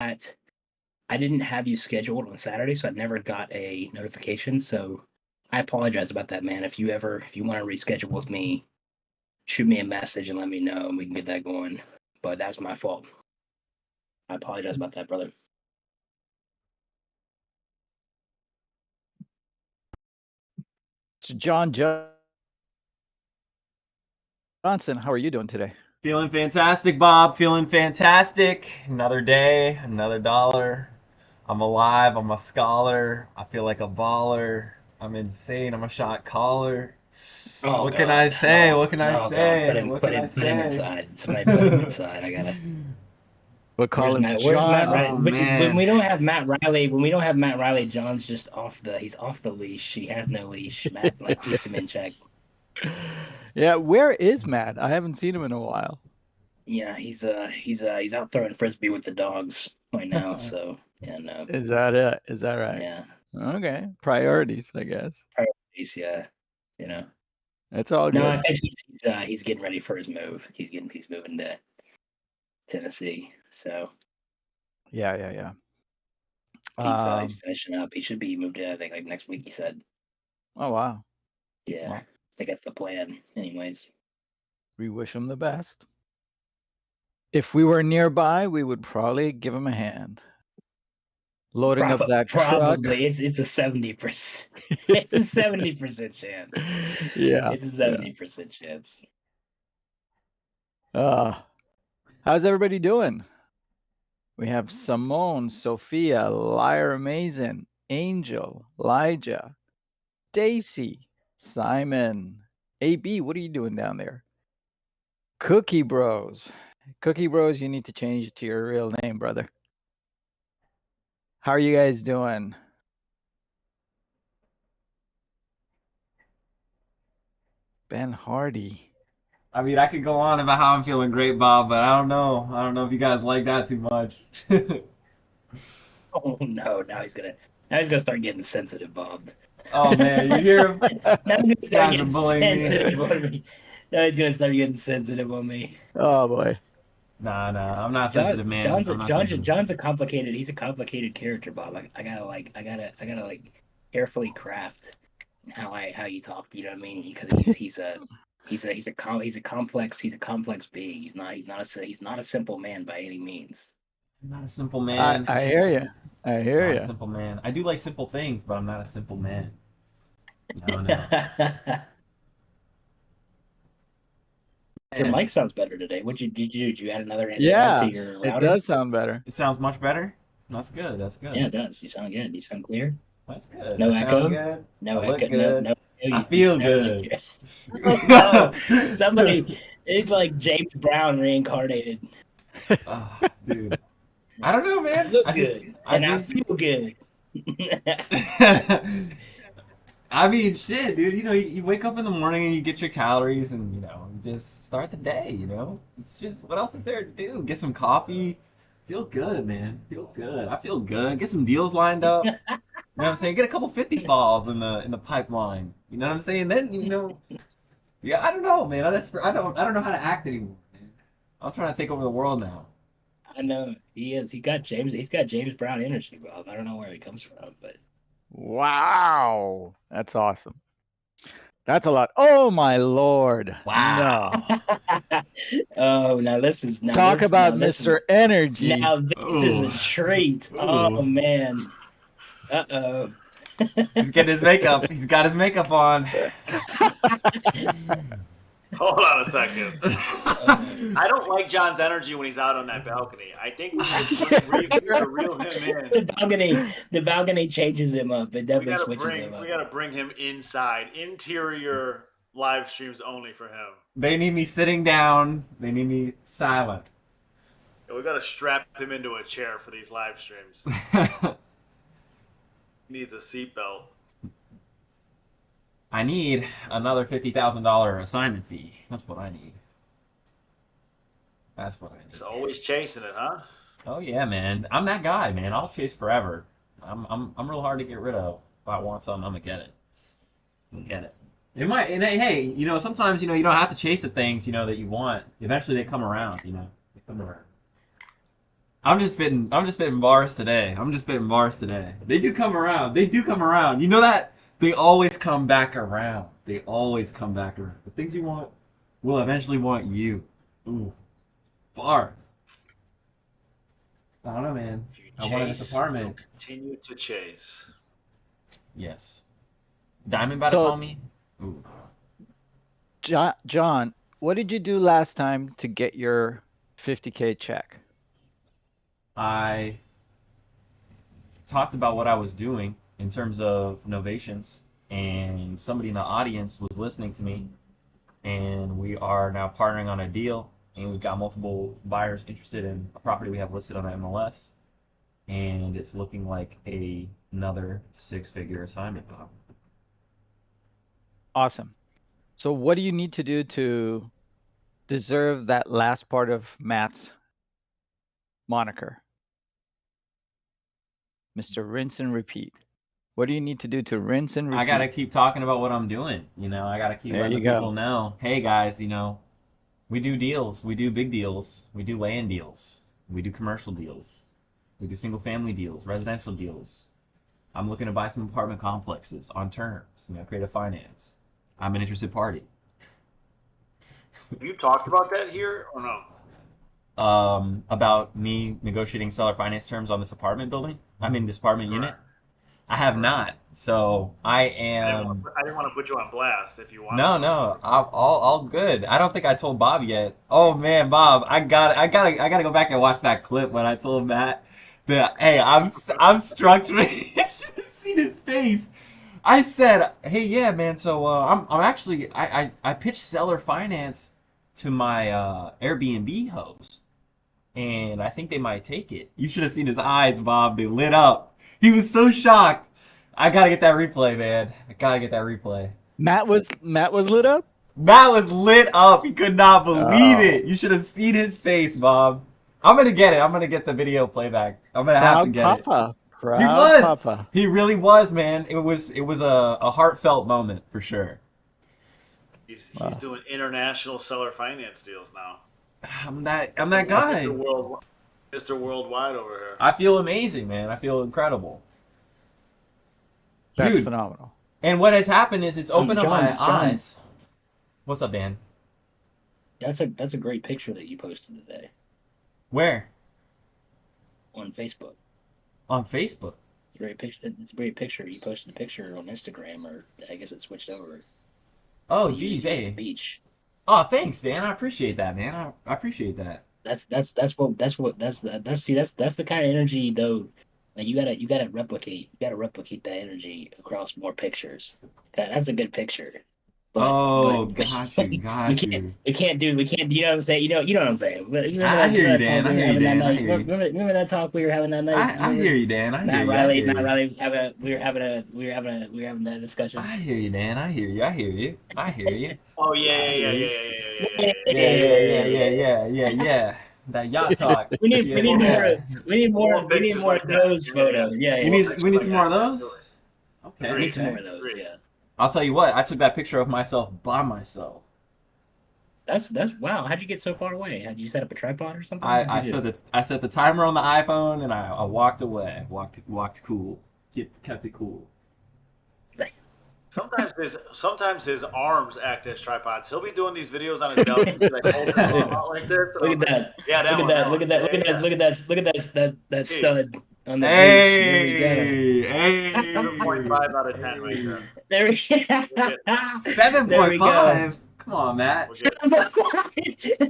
I didn't have you scheduled on Saturday, so I never got a notification. So I apologize about that, man. If you want to reschedule with me, shoot me a message and let me know, and we can get that going. But that's my fault. I apologize about that, brother. So John Johnson, how are you doing today? Feeling fantastic, Bob. Feeling fantastic. Another day, another dollar. I'm alive. I'm a scholar. I feel like a baller. I'm insane. I'm a shot caller. Oh, What God. can I say? Oh, What can I oh, say? God. What can I Put him say? inside. Somebody put him inside. I gotta. We'll call him Where's Matt John. Riley? Oh When man. we don't have Matt Riley, John's just he's off the leash. He has no leash. Matt keeps him in check. Yeah, where is Matt? I haven't seen him in a while. Yeah, he's out throwing frisbee with the dogs right now. So yeah, no. Is that it? Is that right? Yeah. Okay. Priorities, I guess. Yeah. That's all No, good. I think he's getting ready for his move. He's moving to Tennessee. So Yeah. he's finishing up. He should be moved in, I think, like next week. He said. Oh wow. Yeah, Well, I think that's the plan. Anyways. we wish him the best. If we were nearby, we would probably give him a hand. Loading up that probably it's a 70%. It's a 70% chance. Yeah. It's a 70% chance. How's everybody doing? We have Simone, Sophia, Lyra Mason, Angel, Elijah, Stacy, Simon, AB. What are you doing down there? Cookie Bros. Cookie Bros, you need to change it to your real name, brother. How are you guys doing? Ben Hardy. I mean, I could go on about how I'm feeling great, Bob, but I don't know. I don't know if you guys like that too much. Oh no! Now he's gonna start getting sensitive, Bob. Oh man, you hear him? Now he's gonna These start guys are getting bullying sensitive me. on me. Now he's gonna start getting sensitive on me. Oh boy. Nah, I'm not sensitive, man. I'm not sensitive. John's a complicated. He's a complicated character, Bob. I gotta carefully craft how you talk. You know what I mean? Because he's a complex being. He's not a simple man by any means. I'm not a simple man. I hear you. I I'm hear not you. a simple man. I do like simple things, but I'm not a simple man. No. Your mic sounds better today. What did you do? Did you add another antenna Yeah, to your it router? does sound better. It sounds much better. That's good. That's good. Yeah, it does. You sound good. You sound clear. That's good. No I echo? sound good. No I look echo. good. No. I feel good. Oh, no. Somebody is like James Brown reincarnated. Oh, dude. I don't know, man. Look I good. I feel good. I mean, shit, dude. You wake up in the morning and you get your calories, and you just start the day. It's just what else is there to do? Get some coffee. Feel good, man. Feel good. I feel good. Get some deals lined up. You know what I'm saying? Get a couple 50 balls in the pipeline. You know what I'm saying? Then yeah. I don't know, man. I don't know how to act anymore, man. I'm trying to take over the world now. I know he is. He's got James Brown energy, Bob. I don't know where he comes from, but Wow. That's awesome. That's a lot. Oh my Lord. Wow. No. Oh, now this is Talk about Mr. Energy. Now this is a treat. Ooh. Oh man. Uh-oh. He's getting his makeup. He's got his makeup on. Hold on a second. I don't like John's energy when he's out on that balcony. I think we gotta reel him in. The balcony changes him up. It definitely switches him up. We gotta bring him inside. Interior live streams only for him. They need me sitting down. They need me silent. Yeah, we gotta strap him into a chair for these live streams. He needs a seatbelt. I need another $50,000 assignment fee. That's what I need. That's what I need. He's always chasing it, huh? Oh yeah, man. I'm that guy, man. I'll chase forever. I'm real hard to get rid of. If I want something, I'm gonna get it. I'm gonna get it. It might. And hey, sometimes you don't have to chase the things that you want. Eventually, they come around. They come around. I'm just spitting bars today. They do come around. You know that? They always come back around. The things you want will eventually want you. Ooh. Bars. I don't know, man. I wanted this apartment. Continue to chase. Yes. Diamond about to call me? Ooh. John, what did you do last time to get your 50K check? I talked about what I was doing in terms of novations, and somebody in the audience was listening to me, and we are now partnering on a deal, and we've got multiple buyers interested in a property we have listed on the MLS, and it's looking like another six-figure assignment. Awesome. So what do you need to do to deserve that last part of Matt's moniker? Mr. Rinse and Repeat. What do you need to do to rinse and repeat? I gotta keep talking about what I'm doing. I gotta keep letting people know. Hey guys, we do deals. We do big deals. We do land deals. We do commercial deals. We do single family deals, residential deals. I'm looking to buy some apartment complexes on terms. Creative finance. I'm an interested party. Have you talked about that here or no? About me negotiating seller finance terms on this apartment building. This apartment unit. I have not. So I am. I didn't want to put you on blast if you want. No, I'm all good. I don't think I told Bob yet. Oh man, Bob, I gotta go back and watch that clip when I told Matt that. Hey, I'm structuring. You should have seen his face. I said, hey, yeah, man. So I'm actually I pitched seller finance to my Airbnb host, and I think they might take it. You should have seen his eyes, Bob. They lit up. He was so shocked. I gotta get that replay, man. Matt was lit up? Matt was lit up. He could not believe it. You should have seen his face, Bob. I'm gonna get it. I'm gonna get the video playback. I'm gonna have to get it. Proud He was. Papa. He really was, man. It was a heartfelt moment for sure. He's doing international seller finance deals now. I'm that guy. Mr. Worldwide over here. I feel amazing, man. I feel incredible. That's Dude, phenomenal. And what has happened is it's opened up my John. eyes. What's up, Dan? That's a great picture that you posted today Where? on Facebook. On Facebook. It's a great picture. You posted a picture on Instagram, or I guess it switched over. Oh, geez, At hey. the beach. Oh, thanks, Dan. I appreciate that, man. I appreciate that. That's the kind of energy though. Like you gotta replicate that energy across more pictures. That's a good picture. Got you. We can't. You know what I'm saying? You know what I'm saying. I hear you, Dan. Remember that talk we were having that night? I hear you, Dan. Matt Riley was having. We were having that discussion. I hear you, Dan. I hear you. Oh yeah. Yeah. That yacht talk. We need more of those photos. Yeah. We need some more of those. Okay. We need some more of those. Yeah. I'll tell you what. I took that picture of myself by myself. That's wow. How'd you get so far away? Had you set up a tripod or something? I set the timer on the iPhone and I walked away. Walked cool. Kept it cool. Sometimes his arms act as tripods. He'll be doing these videos on his belly, like holding his arm out like this. Look at that. Yeah, Look at that stud on the Hey. 7.5 out of 10 right there. There we go. 7.5. Come on, Matt.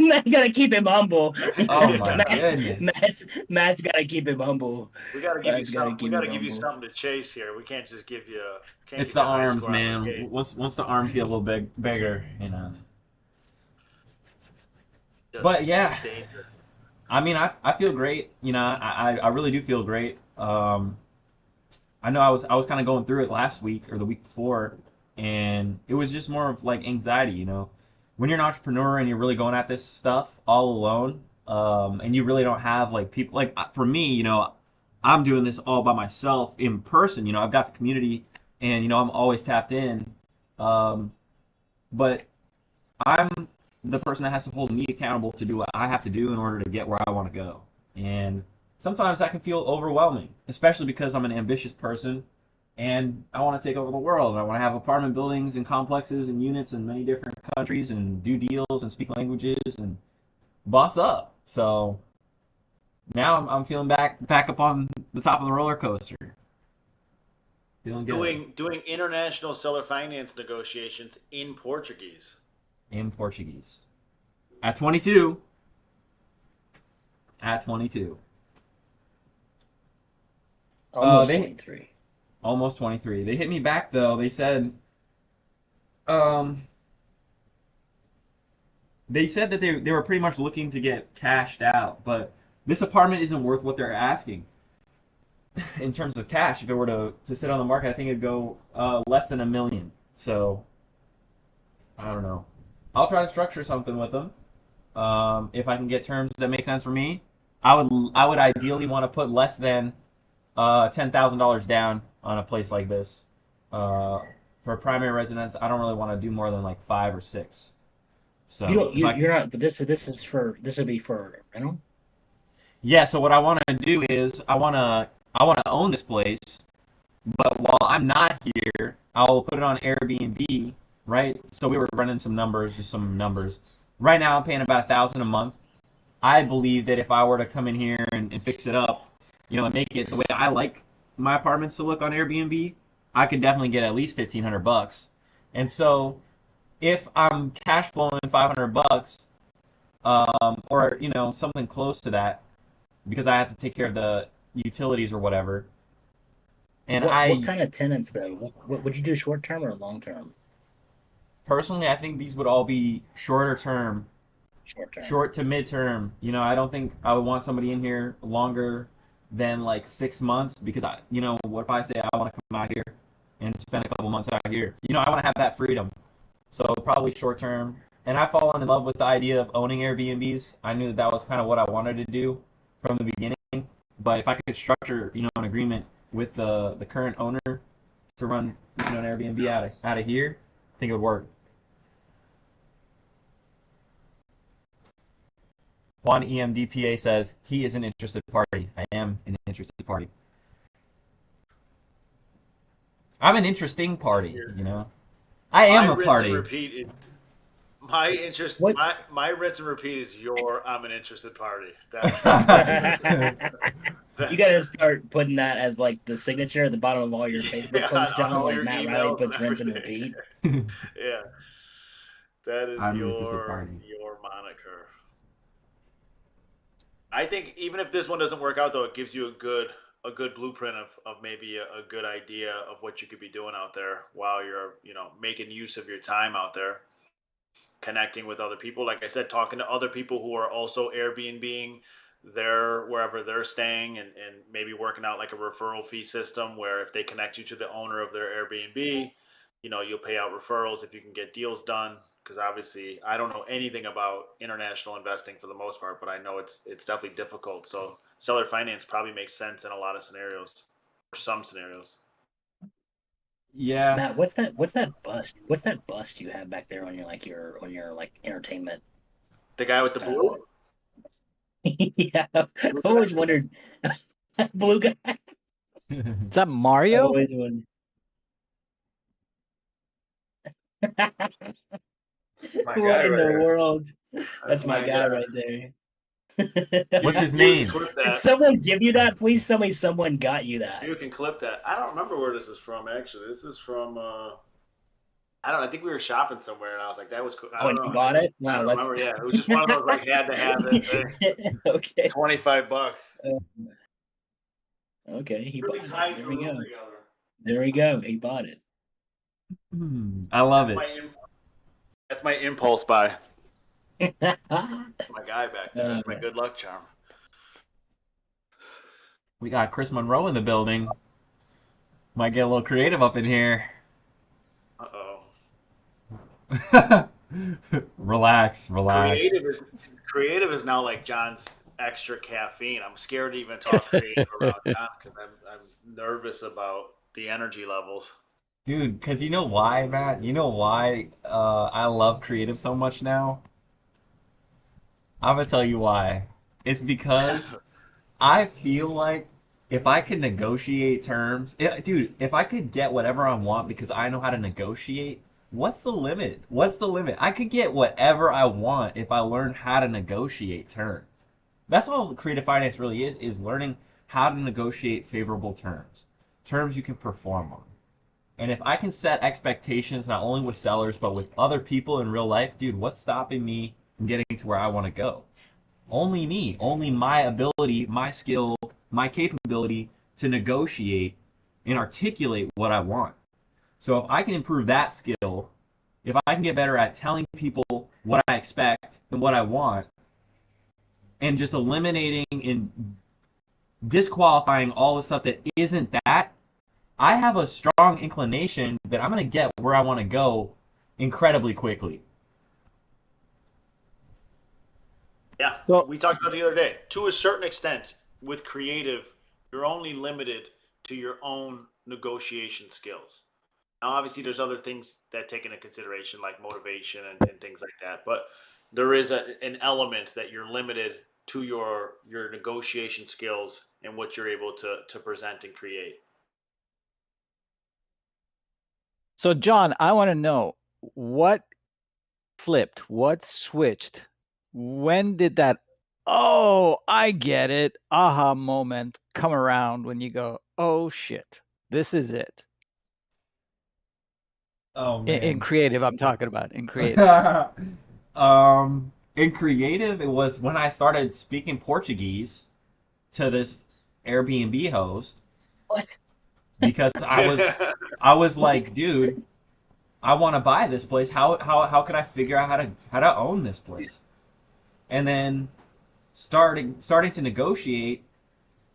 Matt's gotta keep him humble. Oh my goodness. Matt's gotta keep him humble. We gotta give you something. We gotta give you something to chase here. We can't just give you. It's the arms, man. Once the arms get a little bigger, But yeah, I feel great. I really do feel great. I know I was kind of going through it last week or the week before, and it was just more of like anxiety. When you're an entrepreneur and you're really going at this stuff all alone, and you really don't have like people. Like for me, I'm doing this all by myself in person. I've got the community, and I'm always tapped in. But I'm the person that has to hold me accountable to do what I have to do in order to get where I want to go. And sometimes that can feel overwhelming, especially because I'm an ambitious person and I want to take over the world. I want to have apartment buildings and complexes and units in many different countries and do deals and speak languages and boss up. So now I'm feeling back up on the top of the roller coaster. Feeling good. Doing international seller finance negotiations in Portuguese. In Portuguese. At 22. At 22. Almost 23. Almost 23. They hit me back though. They said that they were pretty much looking to get cashed out, but this apartment isn't worth what they're asking. In terms of cash, if it were to sit on the market, I think it'd go less than $1 million. So I don't know. I'll try to structure something with them. If I can get terms that make sense for me, I would ideally want to put less than $10,000 down on a place like this. For primary residence, I don't really want to do more than like 5 or 6. So you're not. But this would be for rental. Yeah. So what I want to do is I want to own this place, but while I'm not here, I'll put it on Airbnb. Right. So we were running some numbers, just some numbers. Right now, I'm paying about $1,000 a month. I believe that if I were to come in here and fix it up, and make it the way I like my apartments to look on Airbnb, I could definitely get at least $1,500. And so, if I'm cash flowing $500, or something close to that, because I have to take care of the utilities or whatever. And what kind of tenants though? What would you do, short term or long term? Personally, I think these would all be shorter term. Short to mid-term. I don't think I would want somebody in here longer than like 6 months because what if I say I want to come out here and spend a couple months out here? I want to have that freedom. So probably short term. And I've fallen in love with the idea of owning Airbnbs. I knew that was kind of what I wanted to do from the beginning. But if I could structure, an agreement with the current owner to run, an Airbnb out of here, I think it would work. Juan EMDPA says he is an interested party. I am an interested party. I'm an interesting party, I am a party. My interest, my rinse and repeat is I'm an interested party. That's you gotta start putting that as like the signature at the bottom of all your Facebook posts, John. Like Matt Riley puts rinse and repeat. Yeah, that is your moniker. I think even if this one doesn't work out, though, it gives you a good blueprint of maybe a good idea of what you could be doing out there while you're, making use of your time out there, connecting with other people. Like I said, talking to other people who are also Airbnb-ing wherever they're staying and maybe working out like a referral fee system where if they connect you to the owner of their Airbnb, you'll pay out referrals if you can get deals done. Because obviously I don't know anything about international investing for the most part, but I know it's definitely difficult. So seller finance probably makes sense in a lot of scenarios, or some scenarios. Yeah. Matt, what's that bust? What's that bust you have back there on your entertainment? The guy with the blue? Yeah, I've always wondered. Blue guy. Is that Mario? I've always wondered. What in the world? That's my guy right there. What's his name? Did someone give you that? Please tell me someone got you that. You can clip that. I don't remember where this is from, actually. This is from, I don't know. I think we were shopping somewhere, and I was like, that was cool. Oh, and you bought it? No, I don't remember, yeah. It was just one of those, like, had to have it. Okay. $25. Okay, he bought it. There we go. Together. There we go. He bought it. I love it. That's my impulse buy. My guy back there. That's my good luck charm. We got Chris Monroe in the building. Might get a little creative up in here. Uh-oh. Relax. Creative is now like John's extra caffeine. I'm scared to even talk creative around John because I'm nervous about the energy levels. Dude, because you know why, Matt? You know why I love creative so much now? I'm going to tell you why. It's because I feel like if I could negotiate terms, dude, if I could get whatever I want because I know how to negotiate, what's the limit? What's the limit? I could get whatever I want if I learn how to negotiate terms. That's all creative finance really is learning how to negotiate favorable terms, terms you can perform on. And if I can set expectations not only with sellers but with other people in real life, dude, what's stopping me from getting to where I want to go? Only me, only my ability, my skill, my capability to negotiate and articulate what I want. So if I can improve that skill, if I can get better at telling people what I expect and what I want, and just eliminating and disqualifying all the stuff that isn't that, I have a strong inclination that I'm going to get where I want to go incredibly quickly. Yeah, So- we talked about it the other day. To a certain extent, with creative, you're only limited to your own negotiation skills. Now, obviously, there's other things that take into consideration, like motivation and things like that. But there is an element that you're limited to your negotiation skills and what you're able to present and create. So, John, I want to know what flipped, what switched. When did that, oh, I get it, aha moment come around when you go, oh shit, this is it? Oh In creative, I'm talking about in creative. In creative, it was when I started speaking Portuguese to this Airbnb host What? because I was like, dude, I want to buy this place. How could I figure out how to own this place? And then starting to negotiate.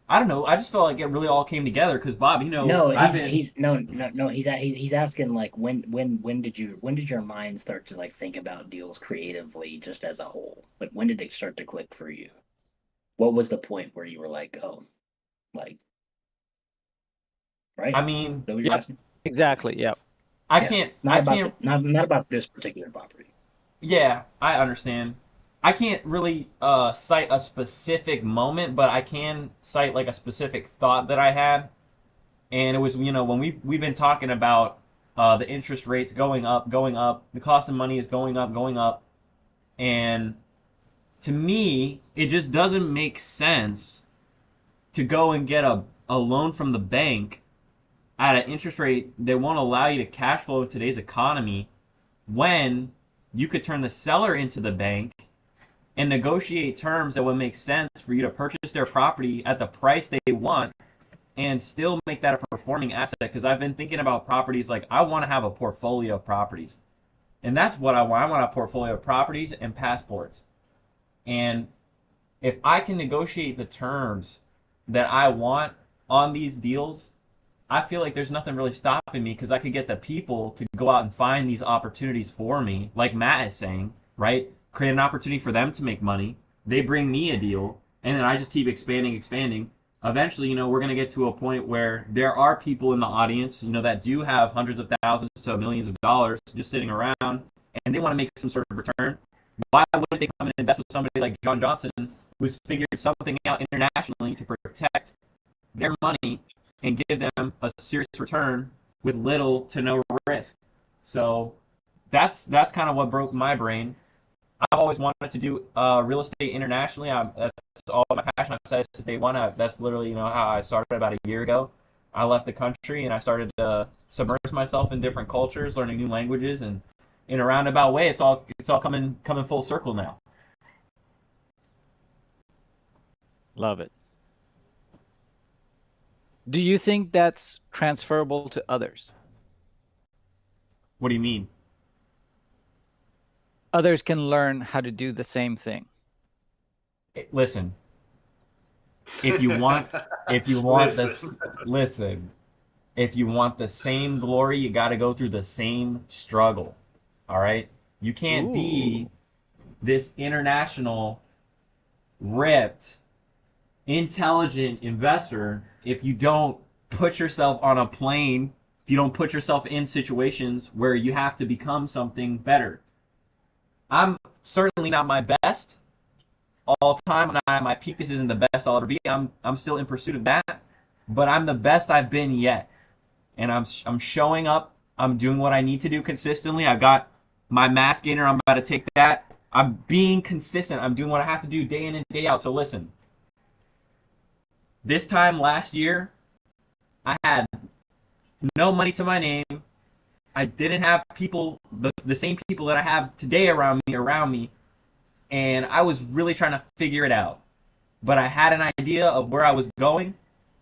I don't know. I just felt like it really all came together because Bob, you know, No, I've he's been no. He's asking like when did your mind start to like think about deals creatively just as a whole? Like when did they start to click for you? What was the point where you were like, oh, like, right? I mean, Is that what you're Yep. asking? Exactly. Yep. I Yeah. can't Not I about can't not about this particular property. Yeah, I understand. I can't really cite a specific moment, but I can cite like a specific thought that I had, and it was when we've been talking about the interest rates going up, the cost of money is going up, and to me, it just doesn't make sense to go and get a loan from the bank at an interest rate that won't allow you to cash flow in today's economy when you could turn the seller into the bank and negotiate terms that would make sense for you to purchase their property at the price they want and still make that a performing asset. Because I've been thinking about properties like I want to have a portfolio of properties. And that's what I want. I want a portfolio of properties and passports. And if I can negotiate the terms that I want on these deals, I feel like there's nothing really stopping me because I could get the people to go out and find these opportunities for me, like Matt is saying, right? Create an opportunity for them to make money. They bring me a deal, and then I just keep expanding. Eventually, we're going to get to a point where there are people in the audience, that do have hundreds of thousands to millions of dollars just sitting around, and they want to make some sort of return. Why wouldn't they come and invest with somebody like John Johnson, who's figured something out internationally to protect their money and give them a serious return with little to no risk? So that's kind of what broke my brain. I've always wanted to do real estate internationally. That's all my passion. I've said it since day one. That's literally how I started about a year ago. I left the country and I started to submerge myself in different cultures, learning new languages, and in a roundabout way, it's all coming full circle now. Love it. Do you think that's transferable to others? What do you mean? Others can learn how to do the same thing. Listen, if you want listen, if you want the same glory, you got to go through the same struggle. All right? You can't be this international, ripped, intelligent investor if you don't put yourself on a plane, if you don't put yourself in situations where you have to become something better. I'm certainly not my best, all time when I'm at my peak. This isn't the best I'll ever be. I'm still in pursuit of that, but I'm the best I've been yet. And I'm showing up. I'm doing what I need to do consistently. I've got my mass gainer. I'm about to take that. I'm being consistent. I'm doing what I have to do day in and day out. So listen, this time last year, I had no money to my name. I didn't have people, the same people that I have today around me, and I was really trying to figure it out. But I had an idea of where I was going.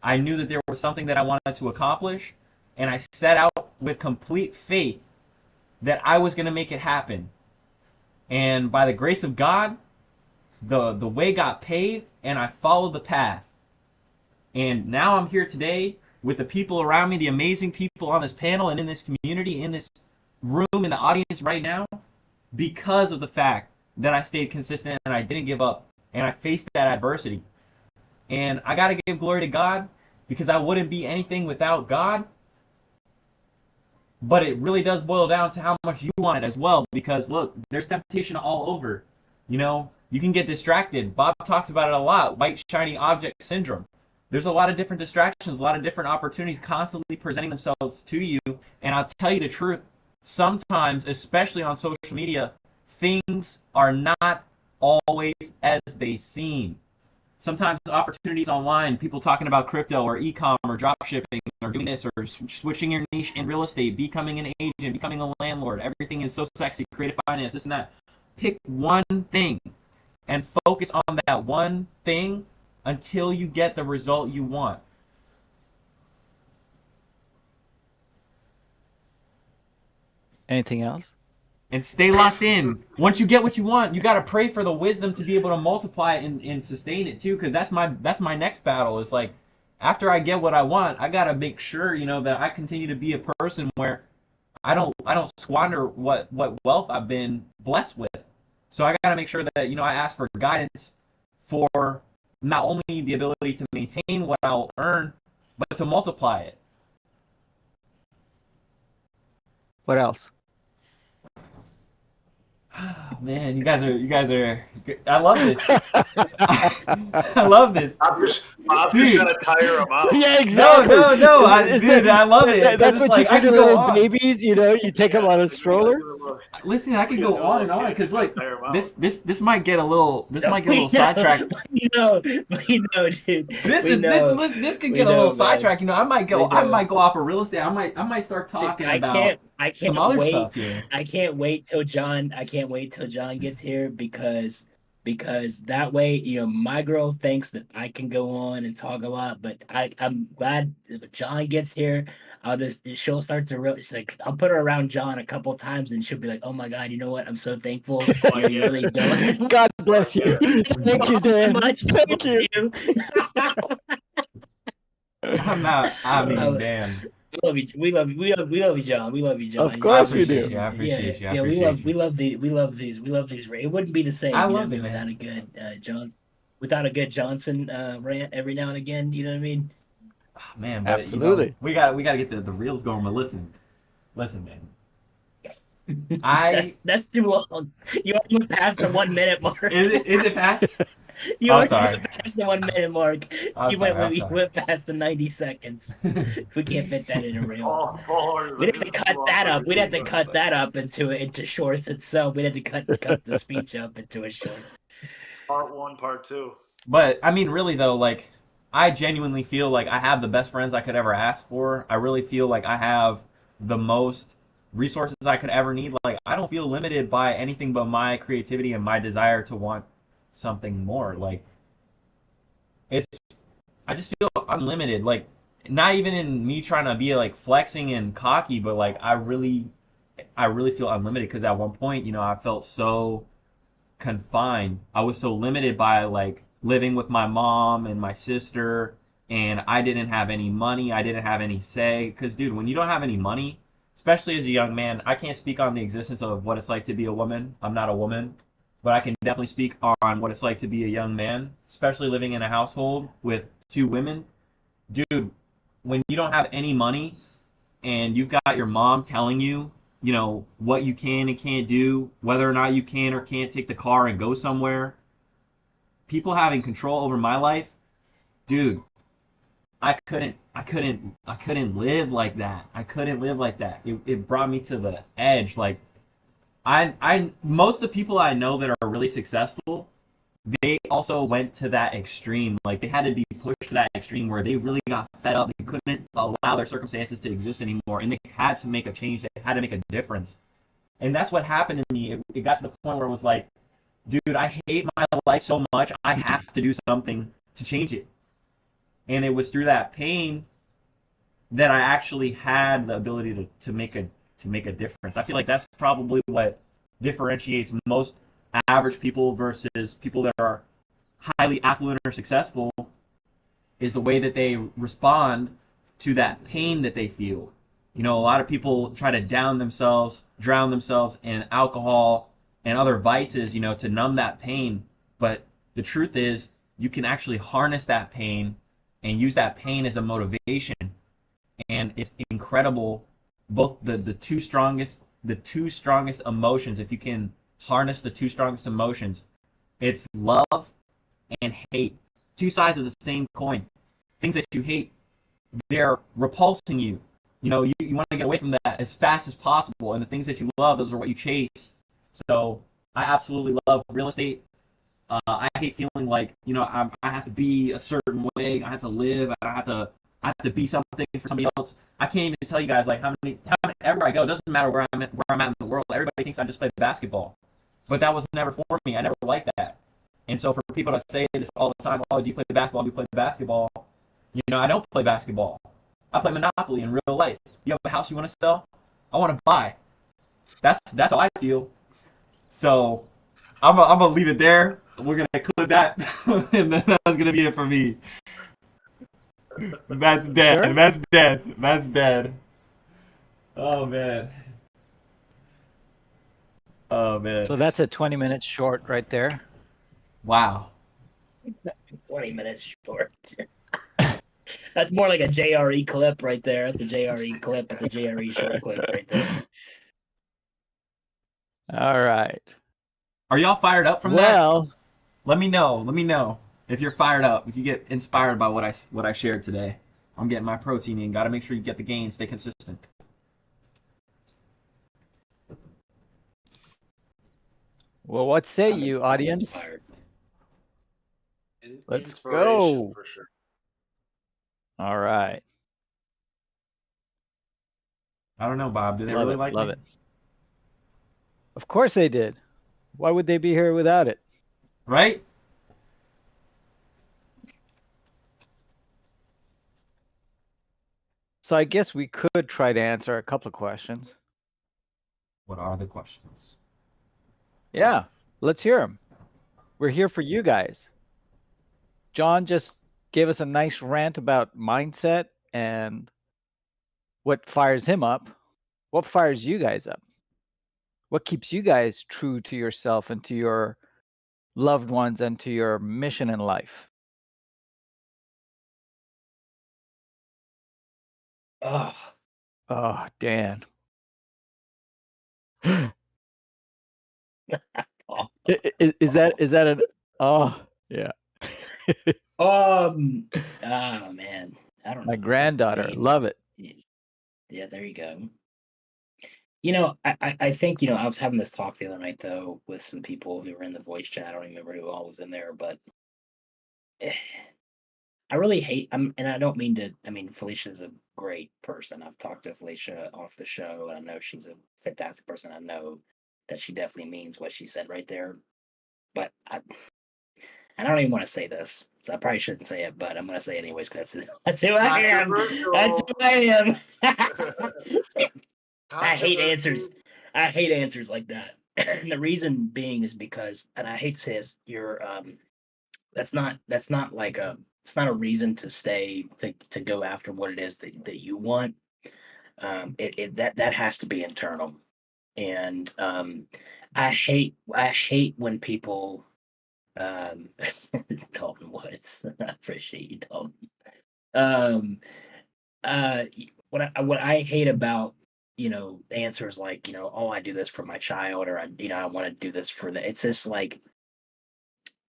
I knew that there was something that I wanted to accomplish, and I set out with complete faith that I was going to make it happen. And by the grace of God, the way got paved, and I followed the path. And now I'm here today with the people around me, the amazing people on this panel and in this community, in this room, in the audience right now, because of the fact that I stayed consistent and I didn't give up and I faced that adversity. And I got to give glory to God, because I wouldn't be anything without God. But it really does boil down to how much you want it as well, because look, there's temptation all over. You know, you can get distracted. Bob talks about it a lot, white shiny object syndrome. There's a lot of different distractions, a lot of different opportunities constantly presenting themselves to you. And I'll tell you the truth, sometimes, especially on social media, things are not always as they seem. Sometimes opportunities online, people talking about crypto or e-com or drop shipping or doing this or switching your niche in real estate, becoming an agent, becoming a landlord. Everything is so sexy, creative finance, this and that. Pick one thing and focus on that one thing until you get the result you want. Anything else? And stay locked in. Once you get what you want, you got to pray for the wisdom to be able to multiply it and sustain it too, because that's my next battle. Is like, after I get what I want, I got to make sure, you know, that I continue to be a person where I don't squander what wealth I've been blessed with. So I got to make sure that, you know, I ask for guidance for not only the ability to maintain what I'll earn, but to multiply it. What else? Man, you guys are. I love this. I love this. I'm just Dude. trying to tire him out. Yeah, exactly. No, I love it. That's It's what like, you I do could to go little on. babies, you know. You take them on a stroller. Listen, I could go on and on because like Tire him out. this might get a little sidetracked. We know, dude. This could get a little sidetracked. You know, I might go off of real estate. I might start talking about some other stuff here. I can't wait till John gets here, because that way, you know, my girl thinks that I can go on and talk a lot, but I'm glad that John gets here. She'll start to realize, she's like, I'll put her around John a couple times and she'll be like, oh my God, you know what? I'm so thankful. You really don't. God bless you. Thank you, Dan. Much. Thank you. I'm not. I mean, damn. We love you, John. We love you, John. Of course we do. I appreciate you. Yeah, we love these. It wouldn't be the same. I you know love what it, without man. a good without a good Johnson rant every now and again. You know what I mean? Oh, man, but, Absolutely. You know, we got to get the reels going. But listen, man. That's too long. You went past the 1 minute mark. Is it past? You I'm went sorry. past the 1 minute mark. I'm You sorry. went past the 90 seconds. We can't fit that in a reel. Oh, We'd have to cut that up. We'd have to cut that up into shorts itself. We'd have to cut the speech up into a short. Part 1, part 2. But I mean, really though, like, I genuinely feel like I have the best friends I could ever ask for. I really feel like I have the most resources I could ever need. Like, I don't feel limited by anything but my creativity and my desire to want something more. Like, I just feel unlimited. Like, not even in me trying to be like flexing and cocky, but like I really feel unlimited, because at one point, you know, I felt so confined. I was so limited by like living with my mom and my sister, and I didn't have any money. I didn't have any say. Because, dude, when you don't have any money, especially as a young man, I can't speak on the existence of what it's like to be a woman. I'm not a woman. But I can definitely speak on what it's like to be a young man, especially living in a household with 2 women. Dude, when you don't have any money and you've got your mom telling you, you know, what you can and can't do, whether or not you can or can't take the car and go somewhere, people having control over my life, dude, I couldn't live like that. I couldn't live like that. It brought me to the edge. Like most of the people I know that are really successful, they also went to that extreme. Like they had to be pushed to that extreme where they really got fed up. They couldn't allow their circumstances to exist anymore, and they had to make a change. They had to make a difference. And that's what happened to me. It got to the point where it was like, dude, I hate my life so much. I have to do something to change it. And it was through that pain that I actually had the ability to make a difference. I feel like that's probably what differentiates most average people versus people that are highly affluent or successful, is the way that they respond to that pain that they feel. You know, a lot of people try to drown themselves in alcohol and other vices, you know, to numb that pain. But the truth is, you can actually harness that pain and use that pain as a motivation. And it's incredible, both the two strongest emotions. If you can harness the two strongest emotions, it's love and hate. Two sides of the same coin. Things that you hate, they're repulsing you. You know, you want to get away from that as fast as possible. And the things that you love, those are what you chase. So I absolutely love real estate. I hate feeling like, you know, I have to be a certain way. I have to live. I have to be something for somebody else. I can't even tell you guys like how many everywhere I go. It doesn't matter where I'm at in the world. Everybody thinks I just play basketball, but that was never for me. I never liked that. And so for people to say this all the time, oh, do you play basketball? Do you play basketball? You know, I don't play basketball. I play Monopoly in real life. You have a house you want to sell? I want to buy. That's how I feel. So I'm gonna leave it there. We're gonna clip that, and then that's gonna be it for me. That's dead. Sure. That's dead. That's dead. Oh man. Oh man. So that's a 20-minute short right there. Wow. 20 minutes short. That's more like a JRE clip right there. That's a JRE clip. It's a JRE short clip right there. All right. Are y'all fired up from that? Well, let me know if you're fired up. If you get inspired by what I shared today. I'm getting my protein in. Got to make sure you get the gains. Stay consistent. Well, what say you, audience? Let's go. For sure. All right. I don't know, Bob. Do they really like it? Love it. Of course they did. Why would they be here without it? Right? So I guess we could try to answer a couple of questions. What are the questions? Yeah, let's hear them. We're here for you guys. John just gave us a nice rant about mindset and what fires him up. What fires you guys up? What keeps you guys true to yourself and to your loved ones and to your mission in life? Oh, Dan. Is that an yeah. Oh man, I don't know. My granddaughter, love it. Yeah, there you go. You know, I think, you know, I was having this talk the other night though with some people who were in the voice chat. I don't remember who all was in there, but I really hate. And I don't mean to. I mean, Felicia's a great person. I've talked to Felicia off the show, and I know she's a fantastic person. I know that she definitely means what she said right there. But and I don't even want to say this, so I probably shouldn't say it, but I'm going to say it anyways because that's who I am. That's who I am. I hate answers. I hate answers like that. And the reason being is because, and I hate to say this, you're that's not like a it's not a reason to stay to go after what it is that you want. That has to be internal. And I hate when people Dalton Woods. I appreciate you, Dalton. What I hate about, you know, answers like, you know, oh, I do this for my child, or I want to do this for the. It's just like,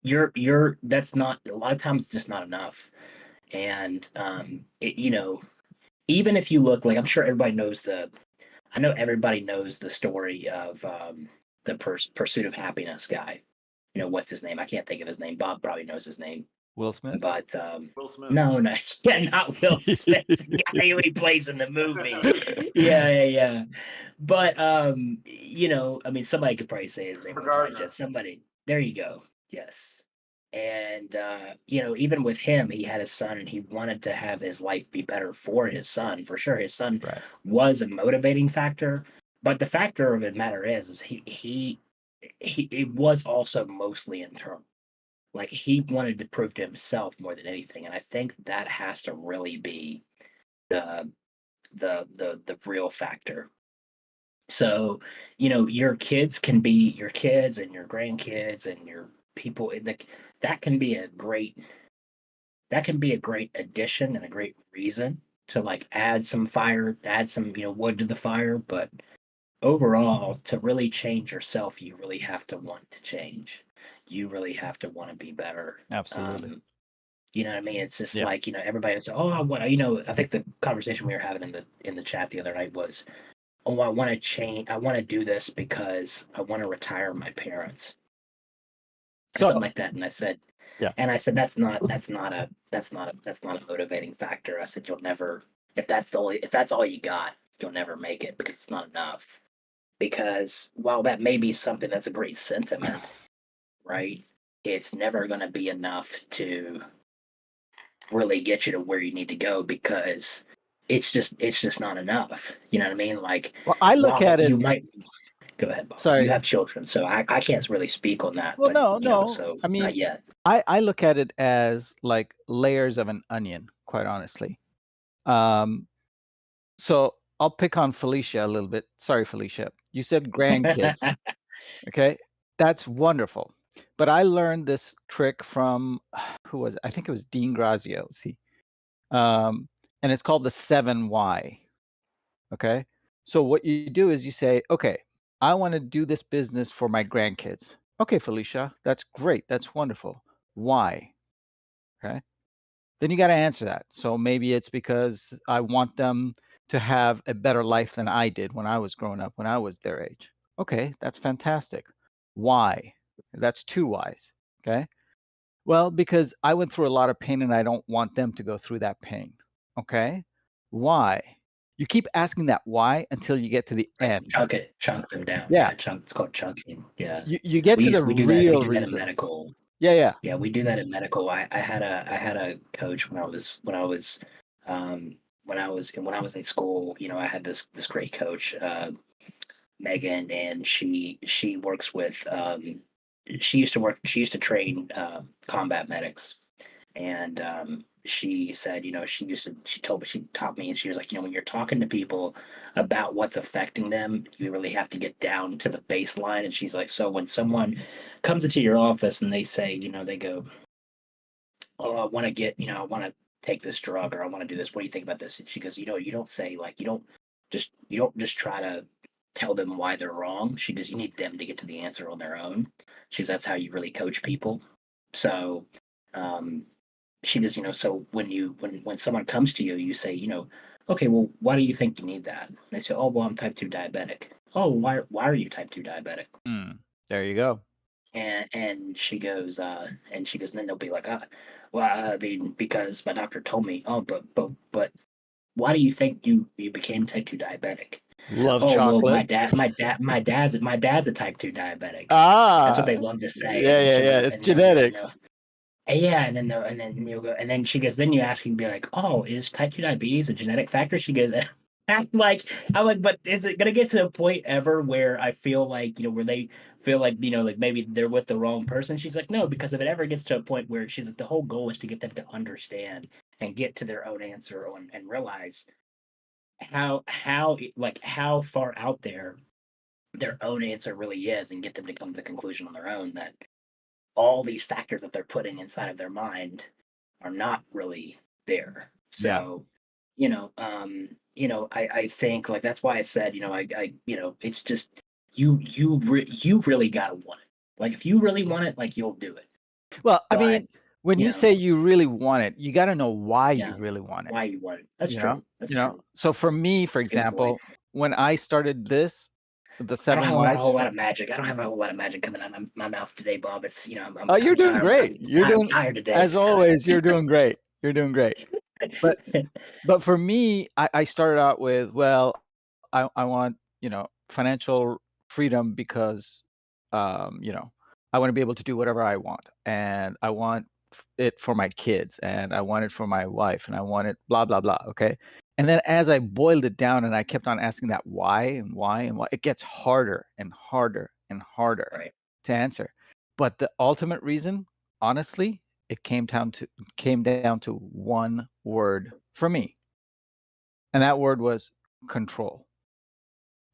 that's not, a lot of times it's just not enough. And even if you look, like, I'm sure everybody knows I know everybody knows the story of the Pursuit of Happiness guy. What's his name? I can't think of his name. Bob probably knows his name. Will Smith? But Will Smith. no, yeah, not Will Smith, the guy who he plays in the movie. Yeah. But I mean, somebody could probably say his name was like Gardner. somebody. There you go. Yes. And even with him, he had his son, and he wanted to have his life be better for his son. For sure, his son Right. was a motivating factor, but the factor of the matter is he it was also mostly internal. Like, he wanted to prove to himself more than anything, and I think that has to really be the the real factor. So, your kids can be your kids and your grandkids and your people. That can be a great addition and a great reason to, like, add some wood to the fire. But overall, to really change yourself, you really have to want to change. You really have to want to be better. Absolutely. You know what I mean? It's just Yeah. like, everybody was, oh, I think the conversation we were having in the chat the other night was, oh, I want to change. I want to do this because I want to retire my parents, or So something like that. And I said, Yeah. and I said, that's not a motivating factor. I said, you'll never, if that's all you got, you'll never make it, because it's not enough. Because while that may be something that's a great sentiment, right? It's never going to be enough to really get you to where you need to go, because it's just not enough. You know what I mean? Like, well, I look while at it. you might go ahead, Bob. Sorry. You have children, so I can't really speak on that. Well, but, no. So I mean, not yet. I look at it as like layers of an onion, quite honestly. So I'll pick on Felicia a little bit. Sorry, Felicia. You said grandkids. Okay, that's wonderful. But I learned this trick from who was it? I think it was Dean Graziosi. And it's called the 7 why. Okay. So what you do is you say, okay, I want to do this business for my grandkids. Okay, Felicia, that's great. That's wonderful. Why? Okay. Then you got to answer that. So maybe it's because I want them to have a better life than I did when I was growing up, when I was their age. Okay, that's fantastic. Why? That's 2 whys. Okay. Well, because I went through a lot of pain and I don't want them to go through that pain. Okay. Why? You keep asking that why until you get to the end. Chunk them down. Yeah. It's called chunking. Yeah. You get to the we do real that in reason. medical. Yeah. Yeah, we do that in medical. I had a coach when I was in school. I had this great coach, Megan, and she works with she used to train combat medics. And she said, she taught me, and she was like, when you're talking to people about what's affecting them, you really have to get down to the baseline. And she's like, so when someone comes into your office and they say, they go, oh, I want to take this drug, or I want to do this. What do you think about this? And she goes, you don't say, like, you don't just try to tell them why they're wrong. She goes, you need them to get to the answer on their own. She goes, that's how you really coach people. So, she goes, so when someone comes to you, you say, okay, well, why do you think you need that? And they say, oh, well, I'm type 2 diabetic. Oh, why are you type 2 diabetic? There you go. And she goes, and then they'll be like, well, I mean, because my doctor told me. Oh, but why do you think you became type 2 diabetic? Love chocolate. Well, my dad's a type 2 diabetic. That's what they love to say. Yeah. It's genetics. Yeah, and then you'll go, and then she goes, then you ask and be like, oh, is type 2 diabetes a genetic factor? She goes, I'm like, but is it gonna get to a point ever where I feel like, where they feel like, like maybe they're with the wrong person? She's like, no, because if it ever gets to a point where she's like, the whole goal is to get them to understand and get to their own answer and realize how far out there their own answer really is, and get them to come to the conclusion on their own that all these factors that they're putting inside of their mind are not really there. So, I think, like, that's why I said, it's just you really gotta want it. Like, if you really want it, like, you'll do it. Well, I So mean, when you you know, say you really want it, you got to know why yeah, you really want it. why you want it. That's You true. know, That's you know. true. So for me, for That's a good point. example, when I started this, the I don't 7 have a whys. whole lot of magic. I don't have a whole lot of magic coming out of my mouth today, Bob. It's Oh, you're I'm doing tired. great. You're I'm doing, tired today. as So. always, you're doing great. You're doing great. But for me, I started out with, well, I want, financial freedom because, I want to be able to do whatever I want, and I want it for my kids, and I want it for my wife, and I want it blah blah blah. Okay. And then as I boiled it down and I kept on asking that why and why and why, it gets harder and harder and harder Right. to answer. But the ultimate reason, honestly, it came down to one word for me. And that word was control.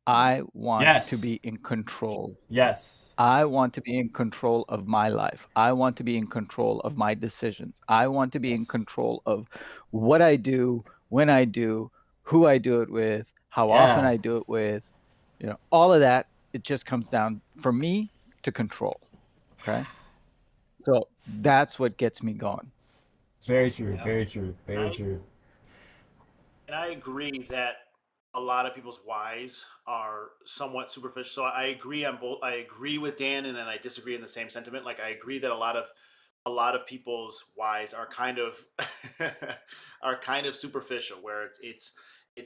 I want to Yes. be in control. Yes. I want to be in control of my life. I want to be in control of my decisions. I want to be in Yes. control of what I do, when I do, who I do it with, how often Yeah. I do it with, all of that. It just comes down for me to control. Okay. So that's what gets me going. Very true. Yeah. Very true. Very true. And I agree that a lot of people's whys are somewhat superficial. So I agree on both. I agree with Dan, and then I disagree in the same sentiment. Like I agree that a lot of people's whys are kind of are kind of superficial, where it's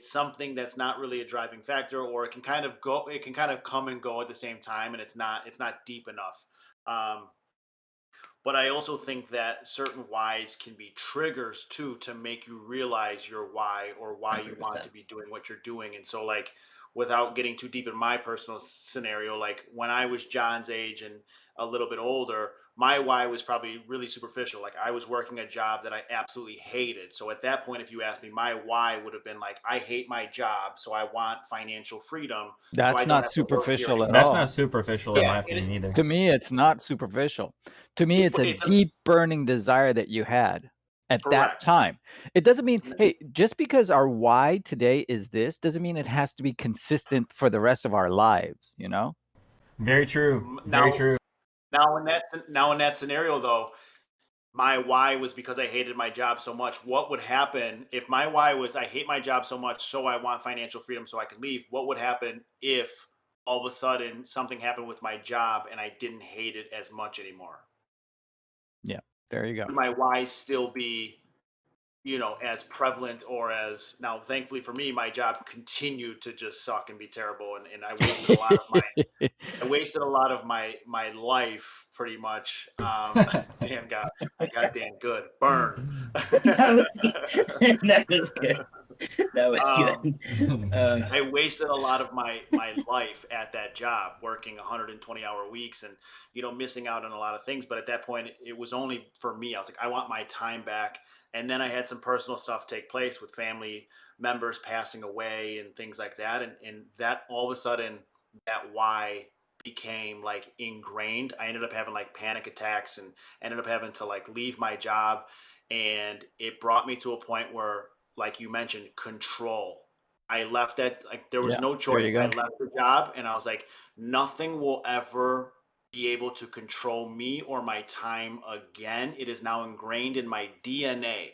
something that's not really a driving factor, or it can kind of come and go at the same time, and it's not deep enough. Um, but I also think that certain whys can be triggers too to make you realize your why or I why agree you with want that. to be doing what you're doing. And so, like, without getting too deep in my personal scenario, like when I was John's age and a little bit older, my why was probably really superficial. Like, I was working a job that I absolutely hated. So, at that point, if you asked me, my why would have been like, I hate my job. So, I want financial freedom so I That's don't not have to work here superficial at anymore. That's not all. superficial in Yeah. my opinion either. To me, it's not superficial. To me, it's a It's deep burning desire that you had at that correct. time. It doesn't mean, hey, just because our why today is this, doesn't mean it has to be consistent for the rest of our lives, Very true. Very Now, true. now in that scenario though, my why was because I hated my job so much. What would happen if my why was I hate my job so much, so I want financial freedom so I can leave? What would happen if all of a sudden something happened with my job and I didn't hate it as much anymore? Yeah, there you go. Would my why still be, as prevalent, or as now, thankfully for me, my job continued to just suck and be terrible. And I wasted a lot of my life pretty much. I got Dan good. Burn. That was that was good. That was um, good. I wasted a lot of my life at that job, working 120-hour weeks, and missing out on a lot of things. But at that point, it was only for me. I was like, I want my time back. And then I had some personal stuff take place with family members passing away and things like that, and that all of a sudden, that why became like ingrained. I ended up having like panic attacks and ended up having to like leave my job, and it brought me to a point where, like you mentioned, control. I left that, like, there was Yeah, no there choice. you I go. left the job and I was like, nothing will ever be able to control me or my time again. It is now ingrained in my DNA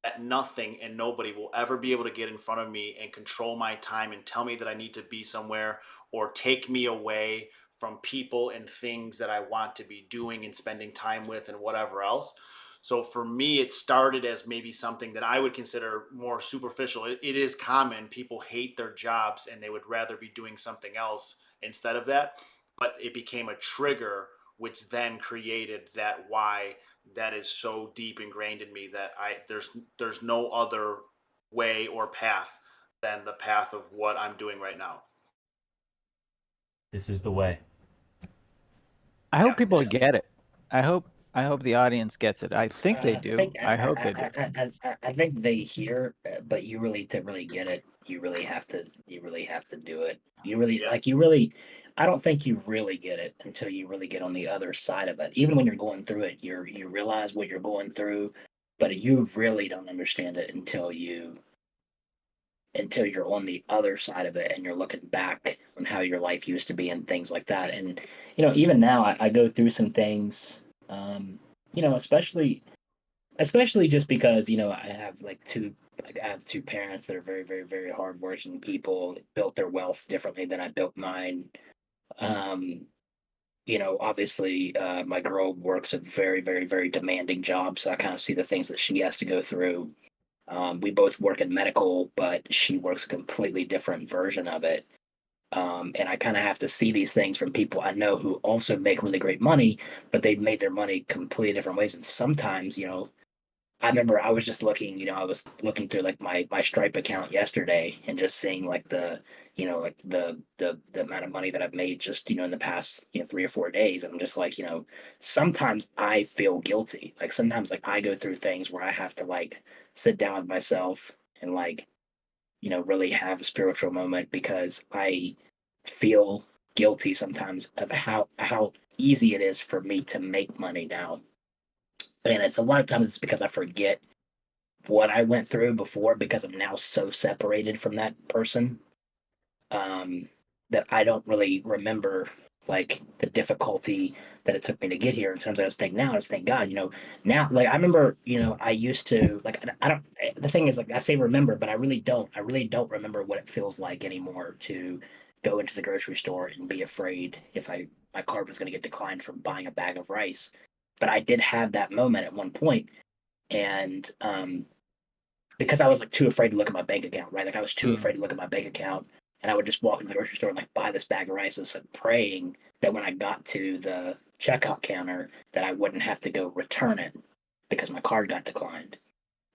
that nothing and nobody will ever be able to get in front of me and control my time and tell me that I need to be somewhere or take me away from people and things that I want to be doing and spending time with and whatever else. So for me, it started as maybe something that I would consider more superficial. It is common. People hate their jobs and they would rather be doing something else instead of that. But it became a trigger, which then created that why that is so deep ingrained in me that there's no other way or path than the path of what I'm doing right now. This is the way. I hope Yeah. people get it. I hope the audience gets it. I think they I do. think I hope they do. I think they hear, but you really to really get it, you really have to do it. Yeah. You really. I don't think you really get it until you really get on the other side of it. Even when you're going through it, you realize what you're going through, but you really don't understand it until you're on the other side of it and you're looking back on how your life used to be and things like that. And even now, I go through some things. especially just because I have two parents that are very, very, very hardworking people, built their wealth differently than I built mine. Um, obviously, my girl works a very, very, very demanding job, so I kind of see the things that she has to go through. We both work in medical, but she works a completely different version of it. And I kind of have to see these things from people I know who also make really great money, but they've made their money completely different ways. And sometimes, I remember I was just looking, I was looking through like my Stripe account yesterday and just seeing like the amount of money that I've made just, in the past, 3 or 4 days. And I'm just like, sometimes I feel guilty. Like sometimes like I go through things where I have to like sit down with myself and like, really have a spiritual moment because I feel guilty sometimes of how easy it is for me to make money now. And it's a lot of times it's because I forget what I went through before because I'm now so separated from that person, um, that I don't really remember like the difficulty that it took me to get here. And sometimes I just think now, I just thank God, now like I remember, I used to like I don't. The thing is like I say remember, but I really don't. I really don't remember what it feels like anymore to go into the grocery store and be afraid if my card was going to get declined from buying a bag of rice. But I did have that moment at one point, and because I was like too afraid to look at my bank account, right? Like I was too afraid to look at my bank account, and I would just walk into the grocery store and like buy this bag of rice, and so praying that when I got to the checkout counter that I wouldn't have to go return it because my card got declined.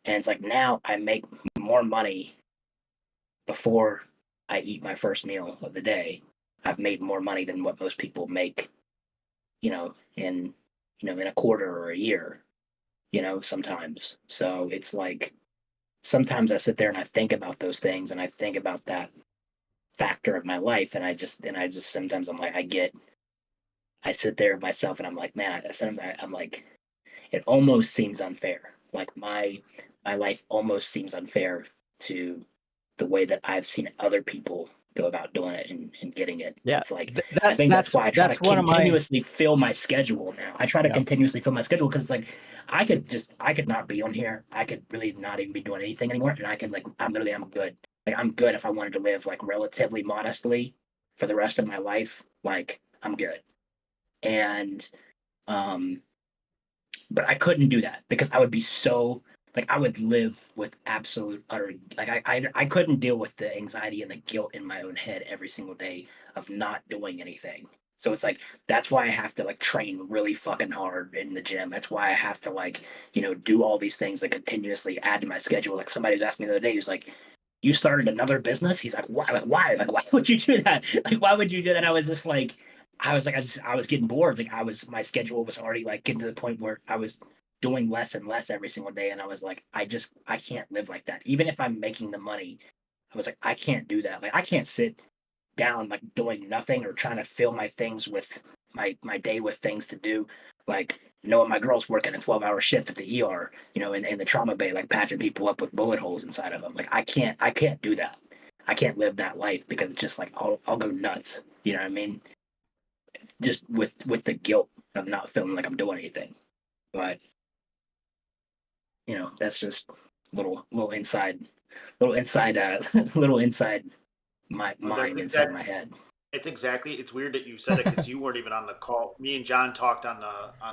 And it's like now I make more money before I eat my first meal of the day. I've made more money than what most people make, in in a quarter or a year, sometimes. So it's like sometimes I sit there and I think about those things and I think about that factor of my life, and I just sometimes I'm like I sit there with myself and I'm like, man, sometimes I'm like, it almost seems unfair. Like my life almost seems unfair to the way that I've seen other people go about doing it and getting it. Yeah, It's like I that think that's why I try to that's one of my continuously fill my schedule now. I try to yeah. continuously fill my schedule because it's like I could not be on here. I could really not even be doing anything anymore, and I can like I'm good. Like I'm good if I wanted to live like relatively modestly for the rest of my life. Like I'm good. And um but I couldn't do that because I would be so like I would live with absolute utter like I couldn't deal with the anxiety and the guilt in my own head every single day of not doing anything. So it's like that's why I have to like train really fucking hard in the gym. That's why I have to like, do all these things like continuously add to my schedule. Like somebody was asking me the other day, he was like, you started another business? He's like, why? Like, why? Like, why would you do that? Like, why would you do that? I was just like, I was getting bored. Like, my schedule was already like getting to the point where I was doing less and less every single day. And I was like, I can't live like that. Even if I'm making the money, I was like, I can't do that. Like, I can't sit down like doing nothing or trying to fill my things with my day with things to do. Like, knowing my girl's working a 12-hour shift at the ER, in the trauma bay, like patching people up with bullet holes inside of them. Like, I can't do that. I can't live that life because it's just like I'll go nuts. You know what I mean? Just with the guilt of not feeling like I'm doing anything. But that's just little inside, little inside my Well, that's mind, inside exact. my head. It's weird that you said it because you weren't even on the call. Me and John talked on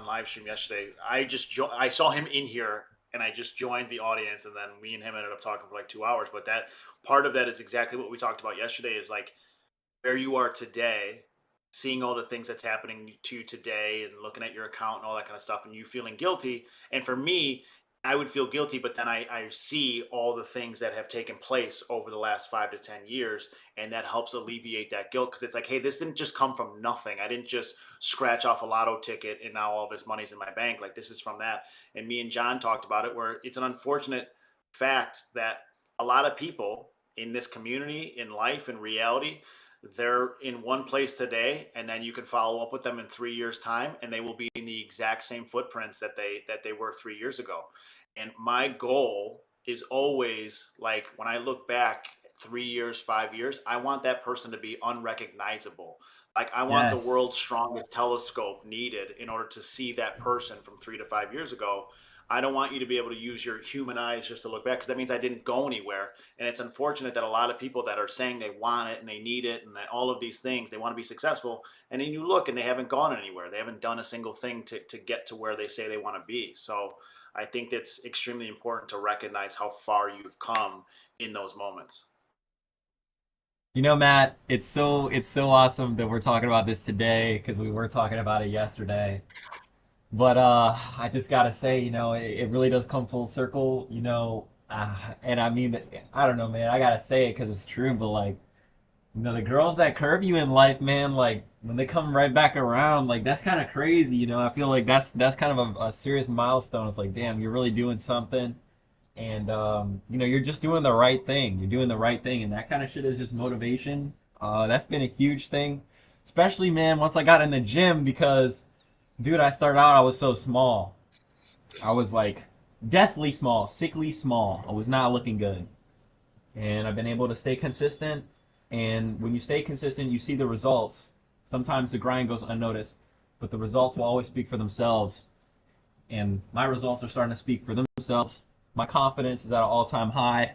live stream yesterday. I saw him in here and I just joined the audience, and then me and him ended up talking for like 2 hours. But that part of that is exactly what we talked about yesterday. Is like where you are today, seeing all the things that's happening to you today and looking at your account and all that kind of stuff, and you feeling guilty. And for me, I would feel guilty, but then I see all the things that have taken place over the last 5 to 10 years, and that helps alleviate that guilt because it's like, hey, this didn't just come from nothing. I didn't just scratch off a lotto ticket and now all of this money's in my bank. Like this is from that. And me and John talked about it, where it's an unfortunate fact that a lot of people in this community, in life, in reality, they're in one place today, and then you can follow up with them in 3 years time and they will be in the exact same footprints that they were 3 years ago. And my goal is always like when I look back 3 years, 5 years, I want that person to be unrecognizable. Like I want the Yes. world's strongest telescope needed in order to see that person from 3 to 5 years ago. I don't want you to be able to use your human eyes just to look back, because that means I didn't go anywhere. And it's unfortunate that a lot of people that are saying they want it and they need it and that all of these things, they want to be successful. And then you look and they haven't gone anywhere. They haven't done a single thing to get to where they say they want to be. So I think it's extremely important to recognize how far you've come in those moments. You know, Matt, it's so awesome that we're talking about this today because we were talking about it yesterday. But I just gotta say, it really does come full circle, and I mean, I don't know, man, I gotta say it because it's true, but like, the girls that curve you in life, man, like when they come right back around, like that's kind of crazy, I feel like that's kind of a serious milestone. It's like, damn, you're really doing something, and you're just doing the right thing. You're doing the right thing, and that kind of shit is just motivation. That's been a huge thing, especially, man, once I got in the gym because, dude, I started out, I was so small. I was like deathly small, sickly small. I was not looking good. And I've been able to stay consistent. And when you stay consistent, you see the results. Sometimes the grind goes unnoticed, but the results will always speak for themselves. And my results are starting to speak for themselves. My confidence is at an all-time high.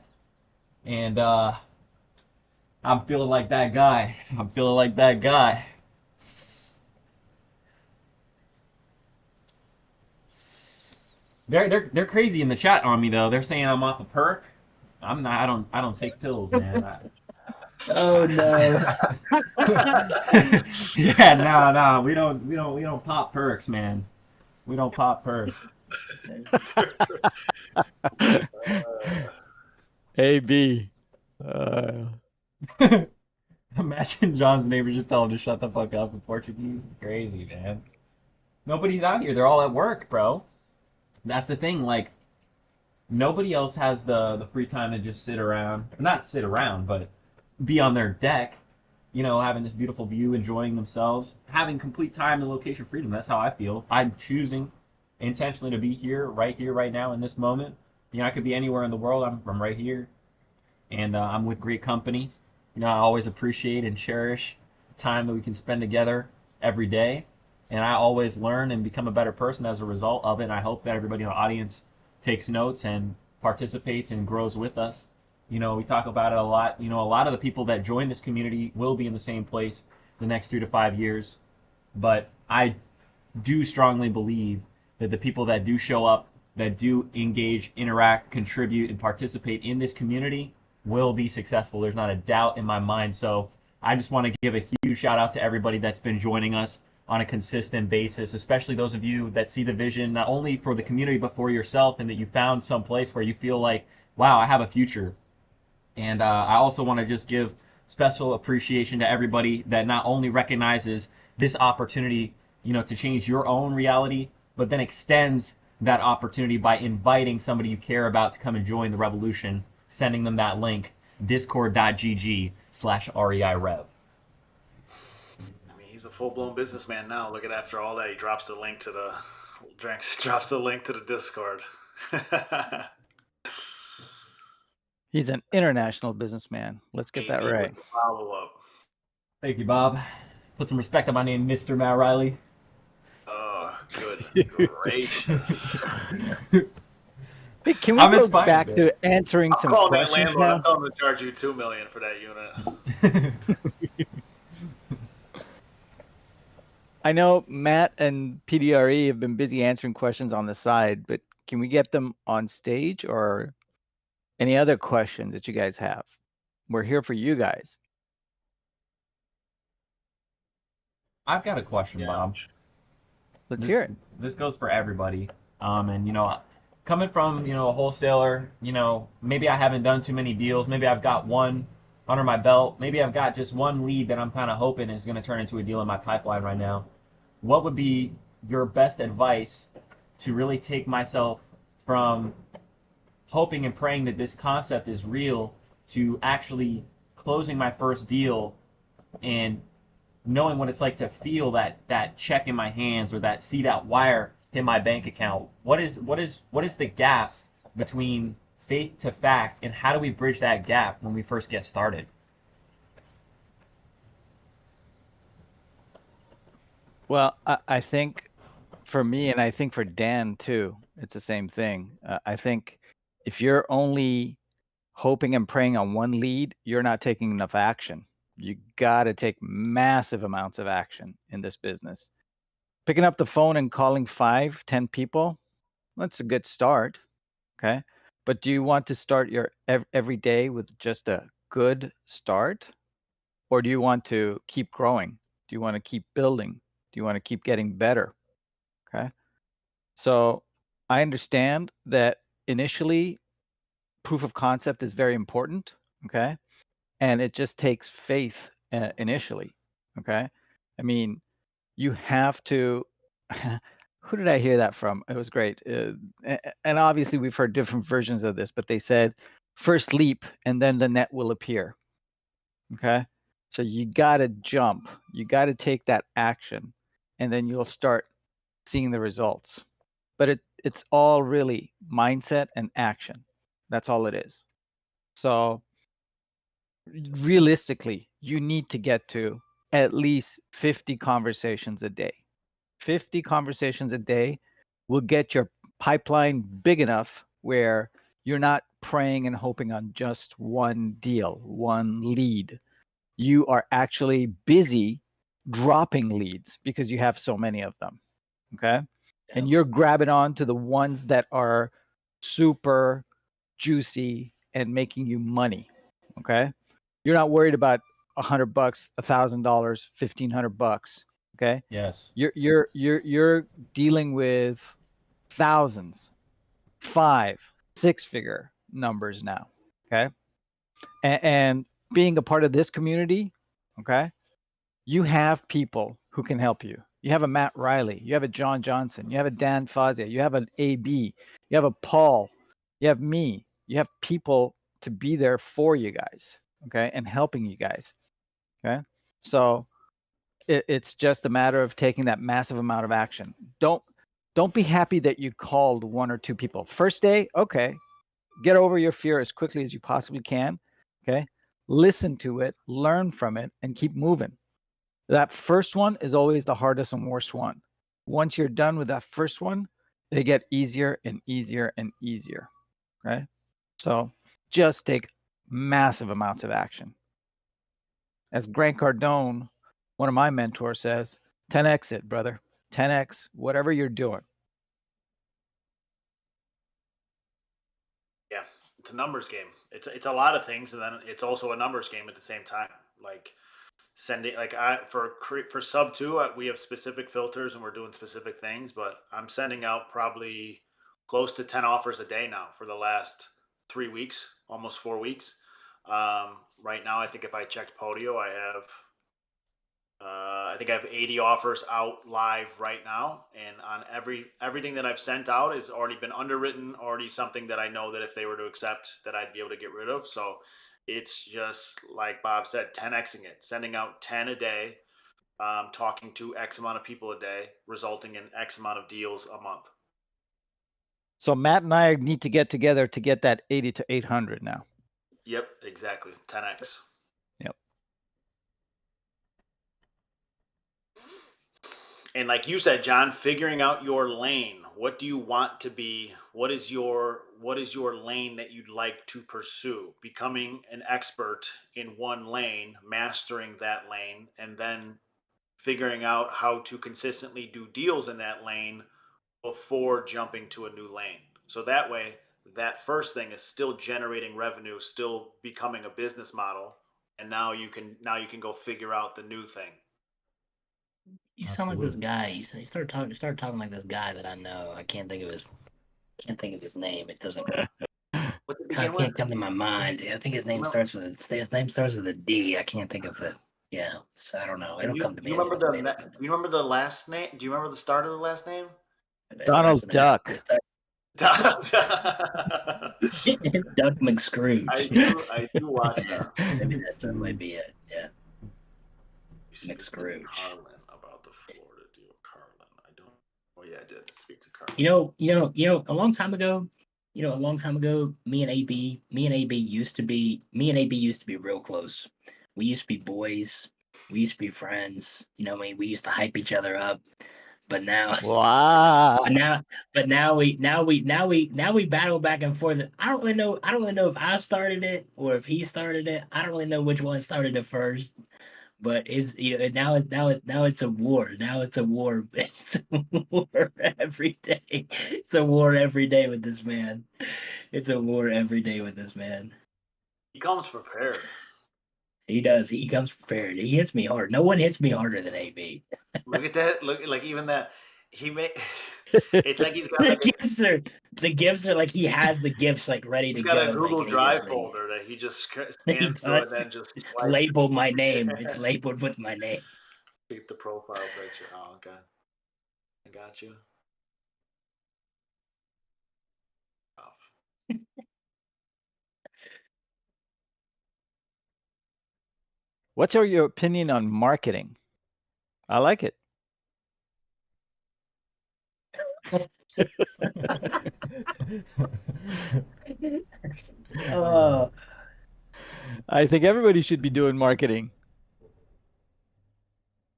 And I'm feeling like that guy. I'm feeling like that guy. They're crazy in the chat on me though. They're saying I'm off a perk. I'm not. I don't take pills, man. Oh no. Yeah, no. We don't pop perks, man. We don't pop perks. AB. Imagine John's neighbor just telling him to shut the fuck up in Portuguese. Crazy, man. Nobody's out here. They're all at work, bro. That's the thing, like, nobody else has the free time to just sit around, not sit around, but be on their deck, having this beautiful view, enjoying themselves, having complete time and location freedom. That's how I feel. I'm choosing intentionally to be here, right now, in this moment. I could be anywhere in the world. I'm right here, and I'm with great company. I always appreciate and cherish the time that we can spend together every day. And I always learn and become a better person as a result of it. And I hope that everybody in the audience takes notes and participates and grows with us. We talk about it a lot. A lot of the people that join this community will be in the same place the next 3 to 5 years. But I do strongly believe that the people that do show up, that do engage, interact, contribute, and participate in this community will be successful. There's not a doubt in my mind. So I just want to give a huge shout out to everybody that's been joining us on a consistent basis, especially those of you that see the vision not only for the community but for yourself, and that you found some place where you feel like, wow, I have a future. And I also want to just give special appreciation to everybody that not only recognizes this opportunity, to change your own reality, but then extends that opportunity by inviting somebody you care about to come and join the revolution, sending them that link, discord.gg/REI Rev. He's a full-blown businessman now. Looking after all that, he drops the link to the Discord. He's an international businessman. Let's get that right. Follow up. Thank you, Bob. Put some respect on my name, Mr. Matt Riley. Oh, good gracious. Hey, can we go back to answering some questions that landlord. now? I'm telling him to charge you $2 million for that unit. I know Matt and PDRE have been busy answering questions on the side, but can we get them on stage, or any other questions that you guys have? We're here for you guys. I've got a question, Bob. Let's hear it. This goes for everybody. And coming from, a wholesaler, maybe I haven't done too many deals. Maybe I've got one under my belt. Maybe I've got just one lead that I'm kind of hoping is going to turn into a deal in my pipeline right now. What would be your best advice to really take myself from hoping and praying that this concept is real to actually closing my first deal and knowing what it's like to feel that check in my hands, or see that wire hit my bank account? What is the gap between faith to fact, and how do we bridge that gap when we first get started? Well, I think for me, and I think for Dan too, it's the same thing. I think if you're only hoping and praying on one lead, you're not taking enough action. You got to take massive amounts of action in this business. Picking up the phone and calling 5, 10 people, that's a good start. Okay. But do you want to start your every day with just a good start? Or do you want to keep growing? Do you want to keep building? Do you want to keep getting better? Okay. So I understand that initially proof of concept is very important. Okay. And it just takes faith initially. Okay. I mean, you have to. Who did I hear that from? It was great. And obviously, we've heard different versions of this, but they said first leap and then the net will appear. Okay. So you got to jump. You got to take that action and then you'll start seeing the results. But it's all really mindset and action. That's all it is. So realistically, you need to get to at least 50 conversations a day. 50 conversations a day will get your pipeline big enough where you're not praying and hoping on just one deal, one lead. You are actually busy dropping leads because you have so many of them. Okay. And you're grabbing on to the ones that are super juicy and making you money. Okay. You're not worried about $100, $1,000, $1,500. Okay. Yes. You're dealing with thousands, 5, 6-figure numbers now. Okay. And being a part of this community, okay, you have people who can help you. You have a Matt Riley, you have a John Johnson, you have a Dan Fazia, you have an AB, you have a Paul, you have me. You have people to be there for you guys, okay, and helping you guys. Okay. So it's just a matter of taking that massive amount of action. Don't be happy that you called 1 or 2 people. First day, okay, get over your fear as quickly as you possibly can. Okay. Listen to it, learn from it, and keep moving. That first one is always the hardest and worst one. Once you're done with that first one, they get easier and easier and easier. Right? So just take massive amounts of action. As Grant Cardone, one of my mentors, says, 10x it, brother. 10x whatever you're doing. Yeah, it's a numbers game. It's a lot of things, and then it's also a numbers game at the same time. Like sending, like for sub 2, we have specific filters and we're doing specific things, but I'm sending out probably close to 10 offers a day now for the last 3 weeks, almost 4 weeks. Right now, I think if I checked Podio, I think I have 80 offers out live right now, and on everything that I've sent out has already been underwritten, already something that I know that if they were to accept, that I'd be able to get rid of. So it's just like Bob said, 10xing it, sending out 10 a day, talking to X amount of people a day, resulting in X amount of deals a month. So Matt and I need to get together to get that 80 to 800 now. Yep, exactly. 10x. Yep. And like you said, John, figuring out your lane. What do you want to be? What is your lane that you'd like to pursue? Becoming an expert in one lane, mastering that lane, and then figuring out how to consistently do deals in that lane before jumping to a new lane. So that way, that first thing is still generating revenue, still becoming a business model, and now you can go figure out the new thing. You sound like this guy. You started talking like this guy that I know. I can't think of his name. It doesn't. Can't come to my mind. I think his name starts with a D. I can't think of it. Yeah, so I don't know. It'll come to me. Do you remember the last name? Do you remember the start of the last name? Donald Duck. Duck McScrooge. I do watch that. Maybe that might be it. Yeah. McScrooge. Carlin about the Florida deal. Carlin, I don't. Oh yeah, I did speak to Carlin. You know. A long time ago, a long time ago, me and AB used to be real close. We used to be boys. We used to be friends. We used to hype each other up. But now, Wow. but now we battle back and forth. I don't really know. I don't really know if I started it or if he started it. I don't really know which one started it first. But it's now it's a war. Now it's a war. It's a war every day. It's a war every day with this man. It's a war every day with this man. He comes prepared. He does. He comes prepared. He hits me hard. No one hits me harder than AB. Look at that. Look, like even that. He may. It's like he's got The like gifts are like he has the gifts like ready to he's go. got a Google like, Drive immediately. folder that he just He scans through and does. then just It's swipes labeled my name. It's labeled with my name. keep the profile picture. Oh, okay. I got you. Tough. What's your opinion on marketing? I like it. Oh, I think everybody should be doing marketing.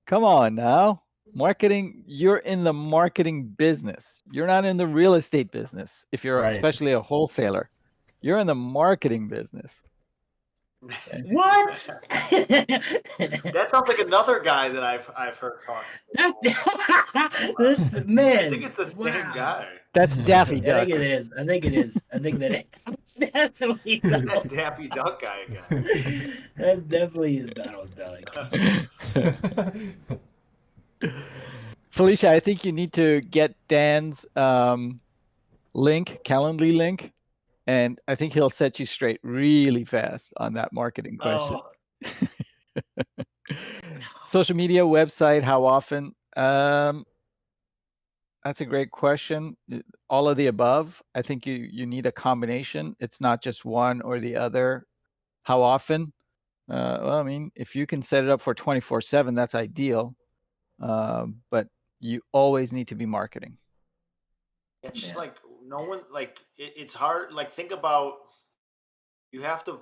Come on now. Marketing, you're in the marketing business. You're not in the real estate business if you're Right. especially a wholesaler. You're in the marketing business. what? That sounds like another guy that I've heard talking. This I man. think it's the same wow. guy. That's Daffy I Duck. think it is. I think that it's definitely That Donald. Daffy Duck guy again. That definitely is Donald Duck. Felicia, I think you need to get Dan's link, Calendly link, and I think he'll set you straight really fast on that marketing question. Oh, Social media, website, how often? That's a great question. All of the above. I think you need a combination. It's not just one or the other. How often? Well, I mean, if you can set it up for 24/7, that's ideal. But you always need to be marketing. It's just Yeah. like no one like it's hard. Like think about you have to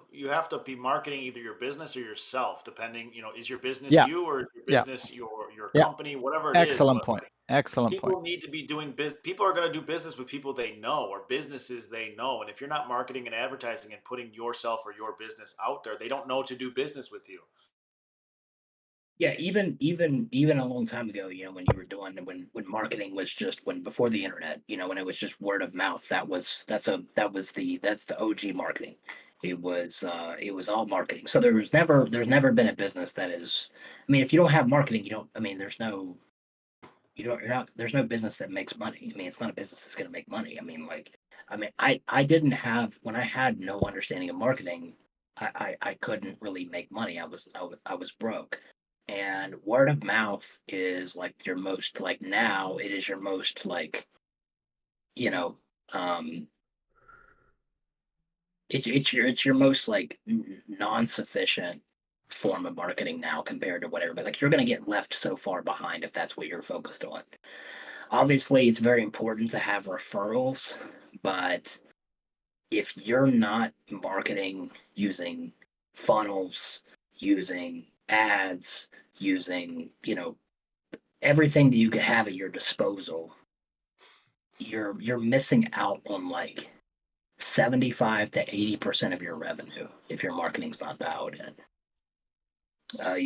be marketing either your business or yourself, depending. Is your business Yeah. you or is your Yeah. business your Yeah. company, whatever it is. Excellent But point. Excellent people point. need to be doing business. People are going to do business with people they know or businesses they know. And if you're not marketing and advertising and putting yourself or your business out there, they don't know to do business with you. Yeah, even a long time ago, when you were doing when marketing was just before the internet, when it was just word of mouth, that's the OG marketing. It was all marketing. So there's never been a business that is, I mean, if you don't have marketing, you don't, I mean, there's no business that makes money. I mean, it's not a business that's going to make money. I didn't have, when I had no understanding of marketing, I couldn't really make money. I was broke. And word of mouth is like your most, like, now it is your most, like, it's your most, like, non-sufficient form of marketing now compared to whatever. But like, you're going to get left so far behind if that's what you're focused on. Obviously, it's very important to have referrals, but if you're not marketing using funnels, using ads, using, everything that you could have at your disposal, you're missing out on like 75 to 80% of your revenue if your marketing's not dialed in.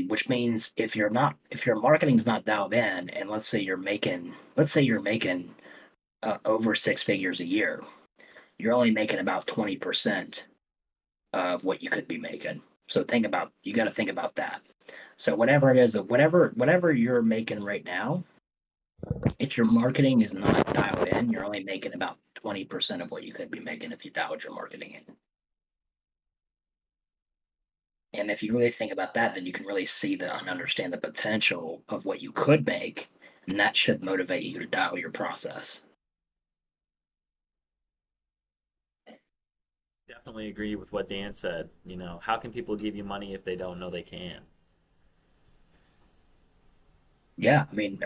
Which means if your marketing's not dialed in, and let's say you're making over 6 figures a year, you're only making about 20% of what you could be making. So you got to think about that. So whatever it is, whatever you're making right now, if your marketing is not dialed in, you're only making about 20% of what you could be making if you dialed your marketing in. And if you really think about that, then you can really see and understand the potential of what you could make, and that should motivate you to dial your process. Definitely agree with what Dan said. How can people give you money if they don't know they can? Yeah, I mean,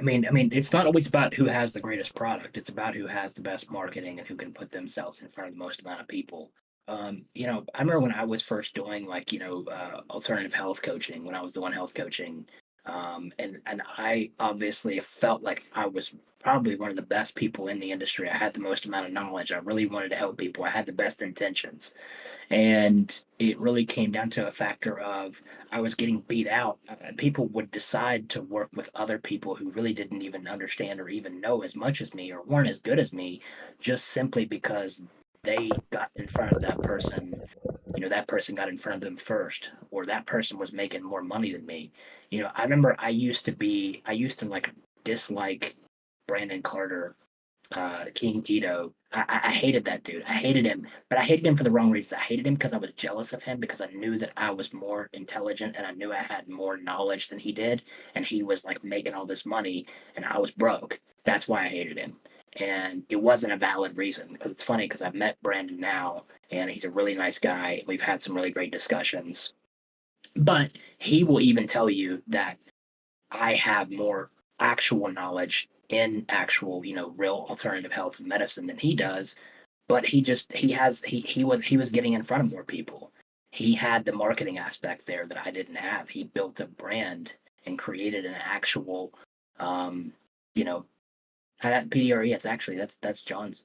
it's not always about who has the greatest product. It's about who has the best marketing and who can put themselves in front of the most amount of people. I remember when I was first doing like, alternative health coaching, when I was the one health coaching, and I obviously felt like I was probably one of the best people in the industry. I had the most amount of knowledge. I really wanted to help people. I had the best intentions. And it really came down to a factor of I was getting beat out. People would decide to work with other people who really didn't even understand or even know as much as me or weren't as good as me, just simply because they got in front of that person. That person got in front of them first, or that person was making more money than me. I remember I used to like dislike Brandon Carter, King Ito. I hated that dude. I hated him, but I hated him for the wrong reasons. I hated him because I was jealous of him because I knew that I was more intelligent and I knew I had more knowledge than he did, and he was like making all this money and I was broke. That's why I hated him. And it wasn't a valid reason because it's funny because I've met Brandon now and he's a really nice guy. We've had some really great discussions, but he will even tell you that I have more actual knowledge in actual, real alternative health and medicine than he does. But he was getting in front of more people. He had the marketing aspect there that I didn't have. He built a brand and created an actual, you know, that PDRE. It's actually that's John's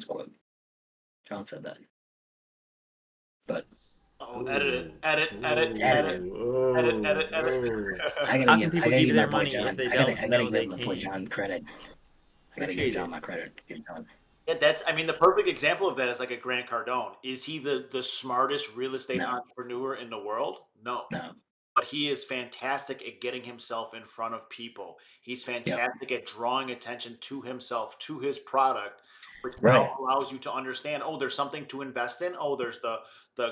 quote. John said that. But Oh, edit it, edit, edit, Edit edit, edit, edit. I How gotta can give people I gotta give you give their my boy money if John. they I gotta don't I gotta know they give my boy can? John credit. I gotta give Appreciate John it. my credit. Give John. Yeah, I mean, the perfect example of that is like a Grant Cardone. Is he the smartest real estate No, entrepreneur in the world? No. no. But he is fantastic at getting himself in front of people. He's Yep. fantastic at drawing attention to himself, to his product, which now Right. allows you to understand, oh, there's something to invest in. Oh, there's the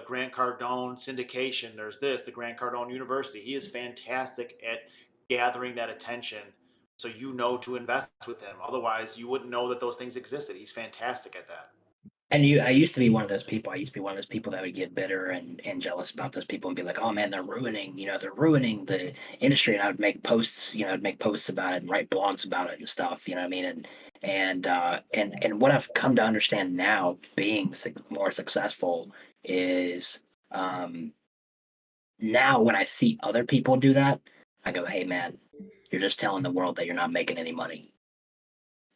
Grant Cardone syndication. There's this, the Grant Cardone University. He is fantastic at gathering that attention so you know to invest with him. Otherwise, you wouldn't know that those things existed. He's fantastic at that. And I used to be one of those people. I used to be one of those people that would get bitter and jealous about those people and be like, "Oh man, they're ruining the industry." And I would make posts, I'd make posts about it and write blogs about it and stuff. You know what I mean? And what I've come to understand now, being more successful, is now when I see other people do that, I go, "Hey man, you're just telling the world that you're not making any money.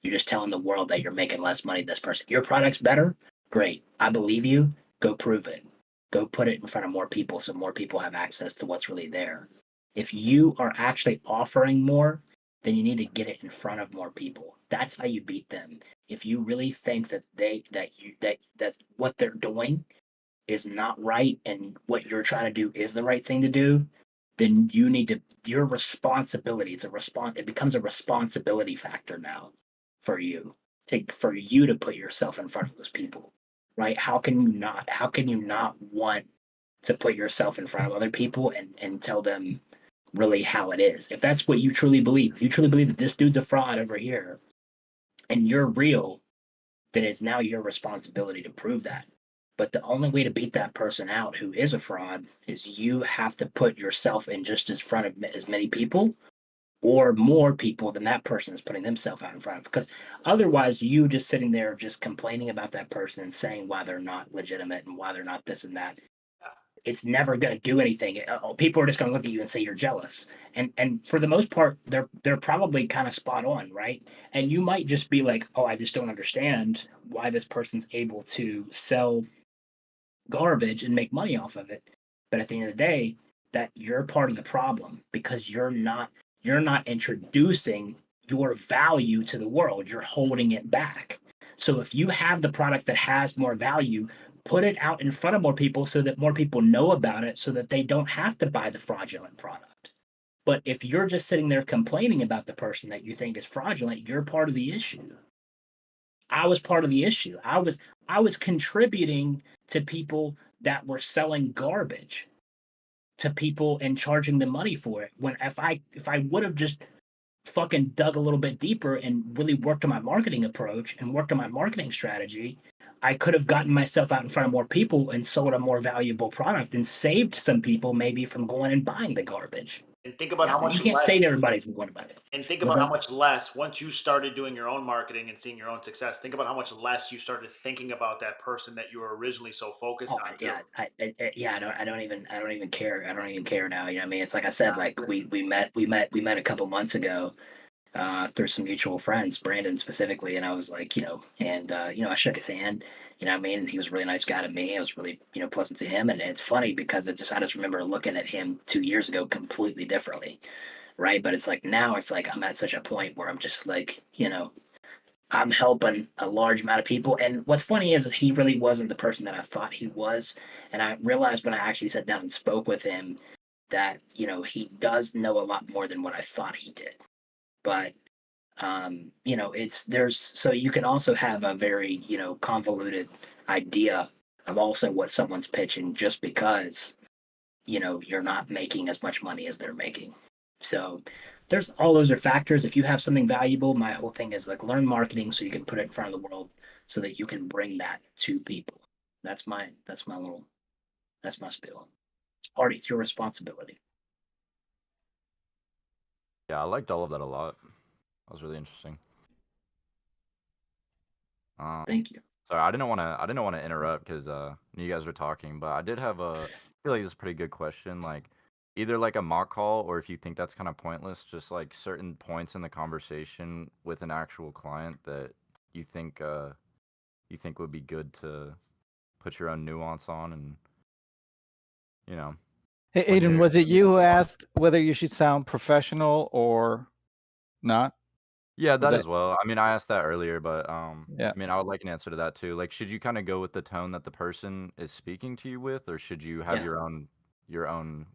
You're just telling the world that you're making less money than this person. Your product's better? Great. I believe you. Go prove it. Go put it in front of more people so more people have access to what's really there. If you are actually offering more, then you need to get it in front of more people. That's how you beat them. If you really think that what they're doing is not right and what you're trying to do is the right thing to do, then your responsibility, it becomes a responsibility factor now for you to put yourself in front of those people, right? How can you not want to put yourself in front of other people and tell them really how it is? If that's what you truly believe, if you truly believe that this dude's a fraud over here and you're real, then it's now your responsibility to prove that. But the only way to beat that person out who is a fraud is you have to put yourself in just as front of as many people or more people than that person is putting themselves out in front of. Because otherwise, you just sitting there just complaining about that person and saying why they're not legitimate and why they're not this and that, it's never going to do anything. People are just going to look at you and say you're jealous. And for the most part, they're probably kind of spot on, right? And you might just be like, oh, I just don't understand why this person's able to sell garbage and make money off of it. But at the end of the day, that you're part of the problem because you're not introducing your value to the world. You're holding it back. So if you have the product that has more value, put it out in front of more people so that more people know about it so that they don't have to buy the fraudulent product. But if you're just sitting there complaining about the person that you think is fraudulent, you're part of the issue. I was part of the issue. I was contributing to people that were selling garbage to people and charging them money for it. When if I would have just fucking dug a little bit deeper and really worked on my marketing approach and worked on my marketing strategy, I could have gotten myself out in front of more people and sold a more valuable product and saved some people maybe from going and buying the garbage. And think about how much you can't less, save everybody from going about it. and think What's about how that? much less once you started doing your own marketing and seeing your own success. Think about how much less you started thinking about that person that you were originally so focused Oh on. Too. yeah, I don't even care. I don't even care now. You know what I mean? It's like I said, like we met a couple months ago through some mutual friends, Brandon specifically, and I was like, I shook his hand, you know what I mean? And he was a really nice guy to me. I was really, pleasant to him. And it's funny because I just remember looking at him 2 years ago completely differently, right? But it's like now it's like I'm at such a point where I'm just like, I'm helping a large amount of people. And what's funny is he really wasn't the person that I thought he was. And I realized when I actually sat down and spoke with him that, he does know a lot more than what I thought he did. But so you can also have a very, convoluted idea of also what someone's pitching just because, you're not making as much money as they're making. So there's all those are factors. If you have something valuable, my whole thing is like learn marketing so you can put it in front of the world so that you can bring that to people. That's my spiel. It's your responsibility. Yeah, I liked all of that a lot. That was really interesting. Thank you. Sorry, I didn't want to interrupt because you guys were talking, but I did have I feel like this is a pretty good question. Like either like a mock call, or if you think that's kind of pointless, just like certain points in the conversation with an actual client that you think would be good to put your own nuance on, and Hey, when Aiden, you're- was it you who asked whether you should sound professional or not? Yeah, Was that that- as well. I mean, I asked that earlier, but Yeah. I mean, I would like an answer to that too. Like, should you kind of go with the tone that the person is speaking to you with, or should you have Yeah. your own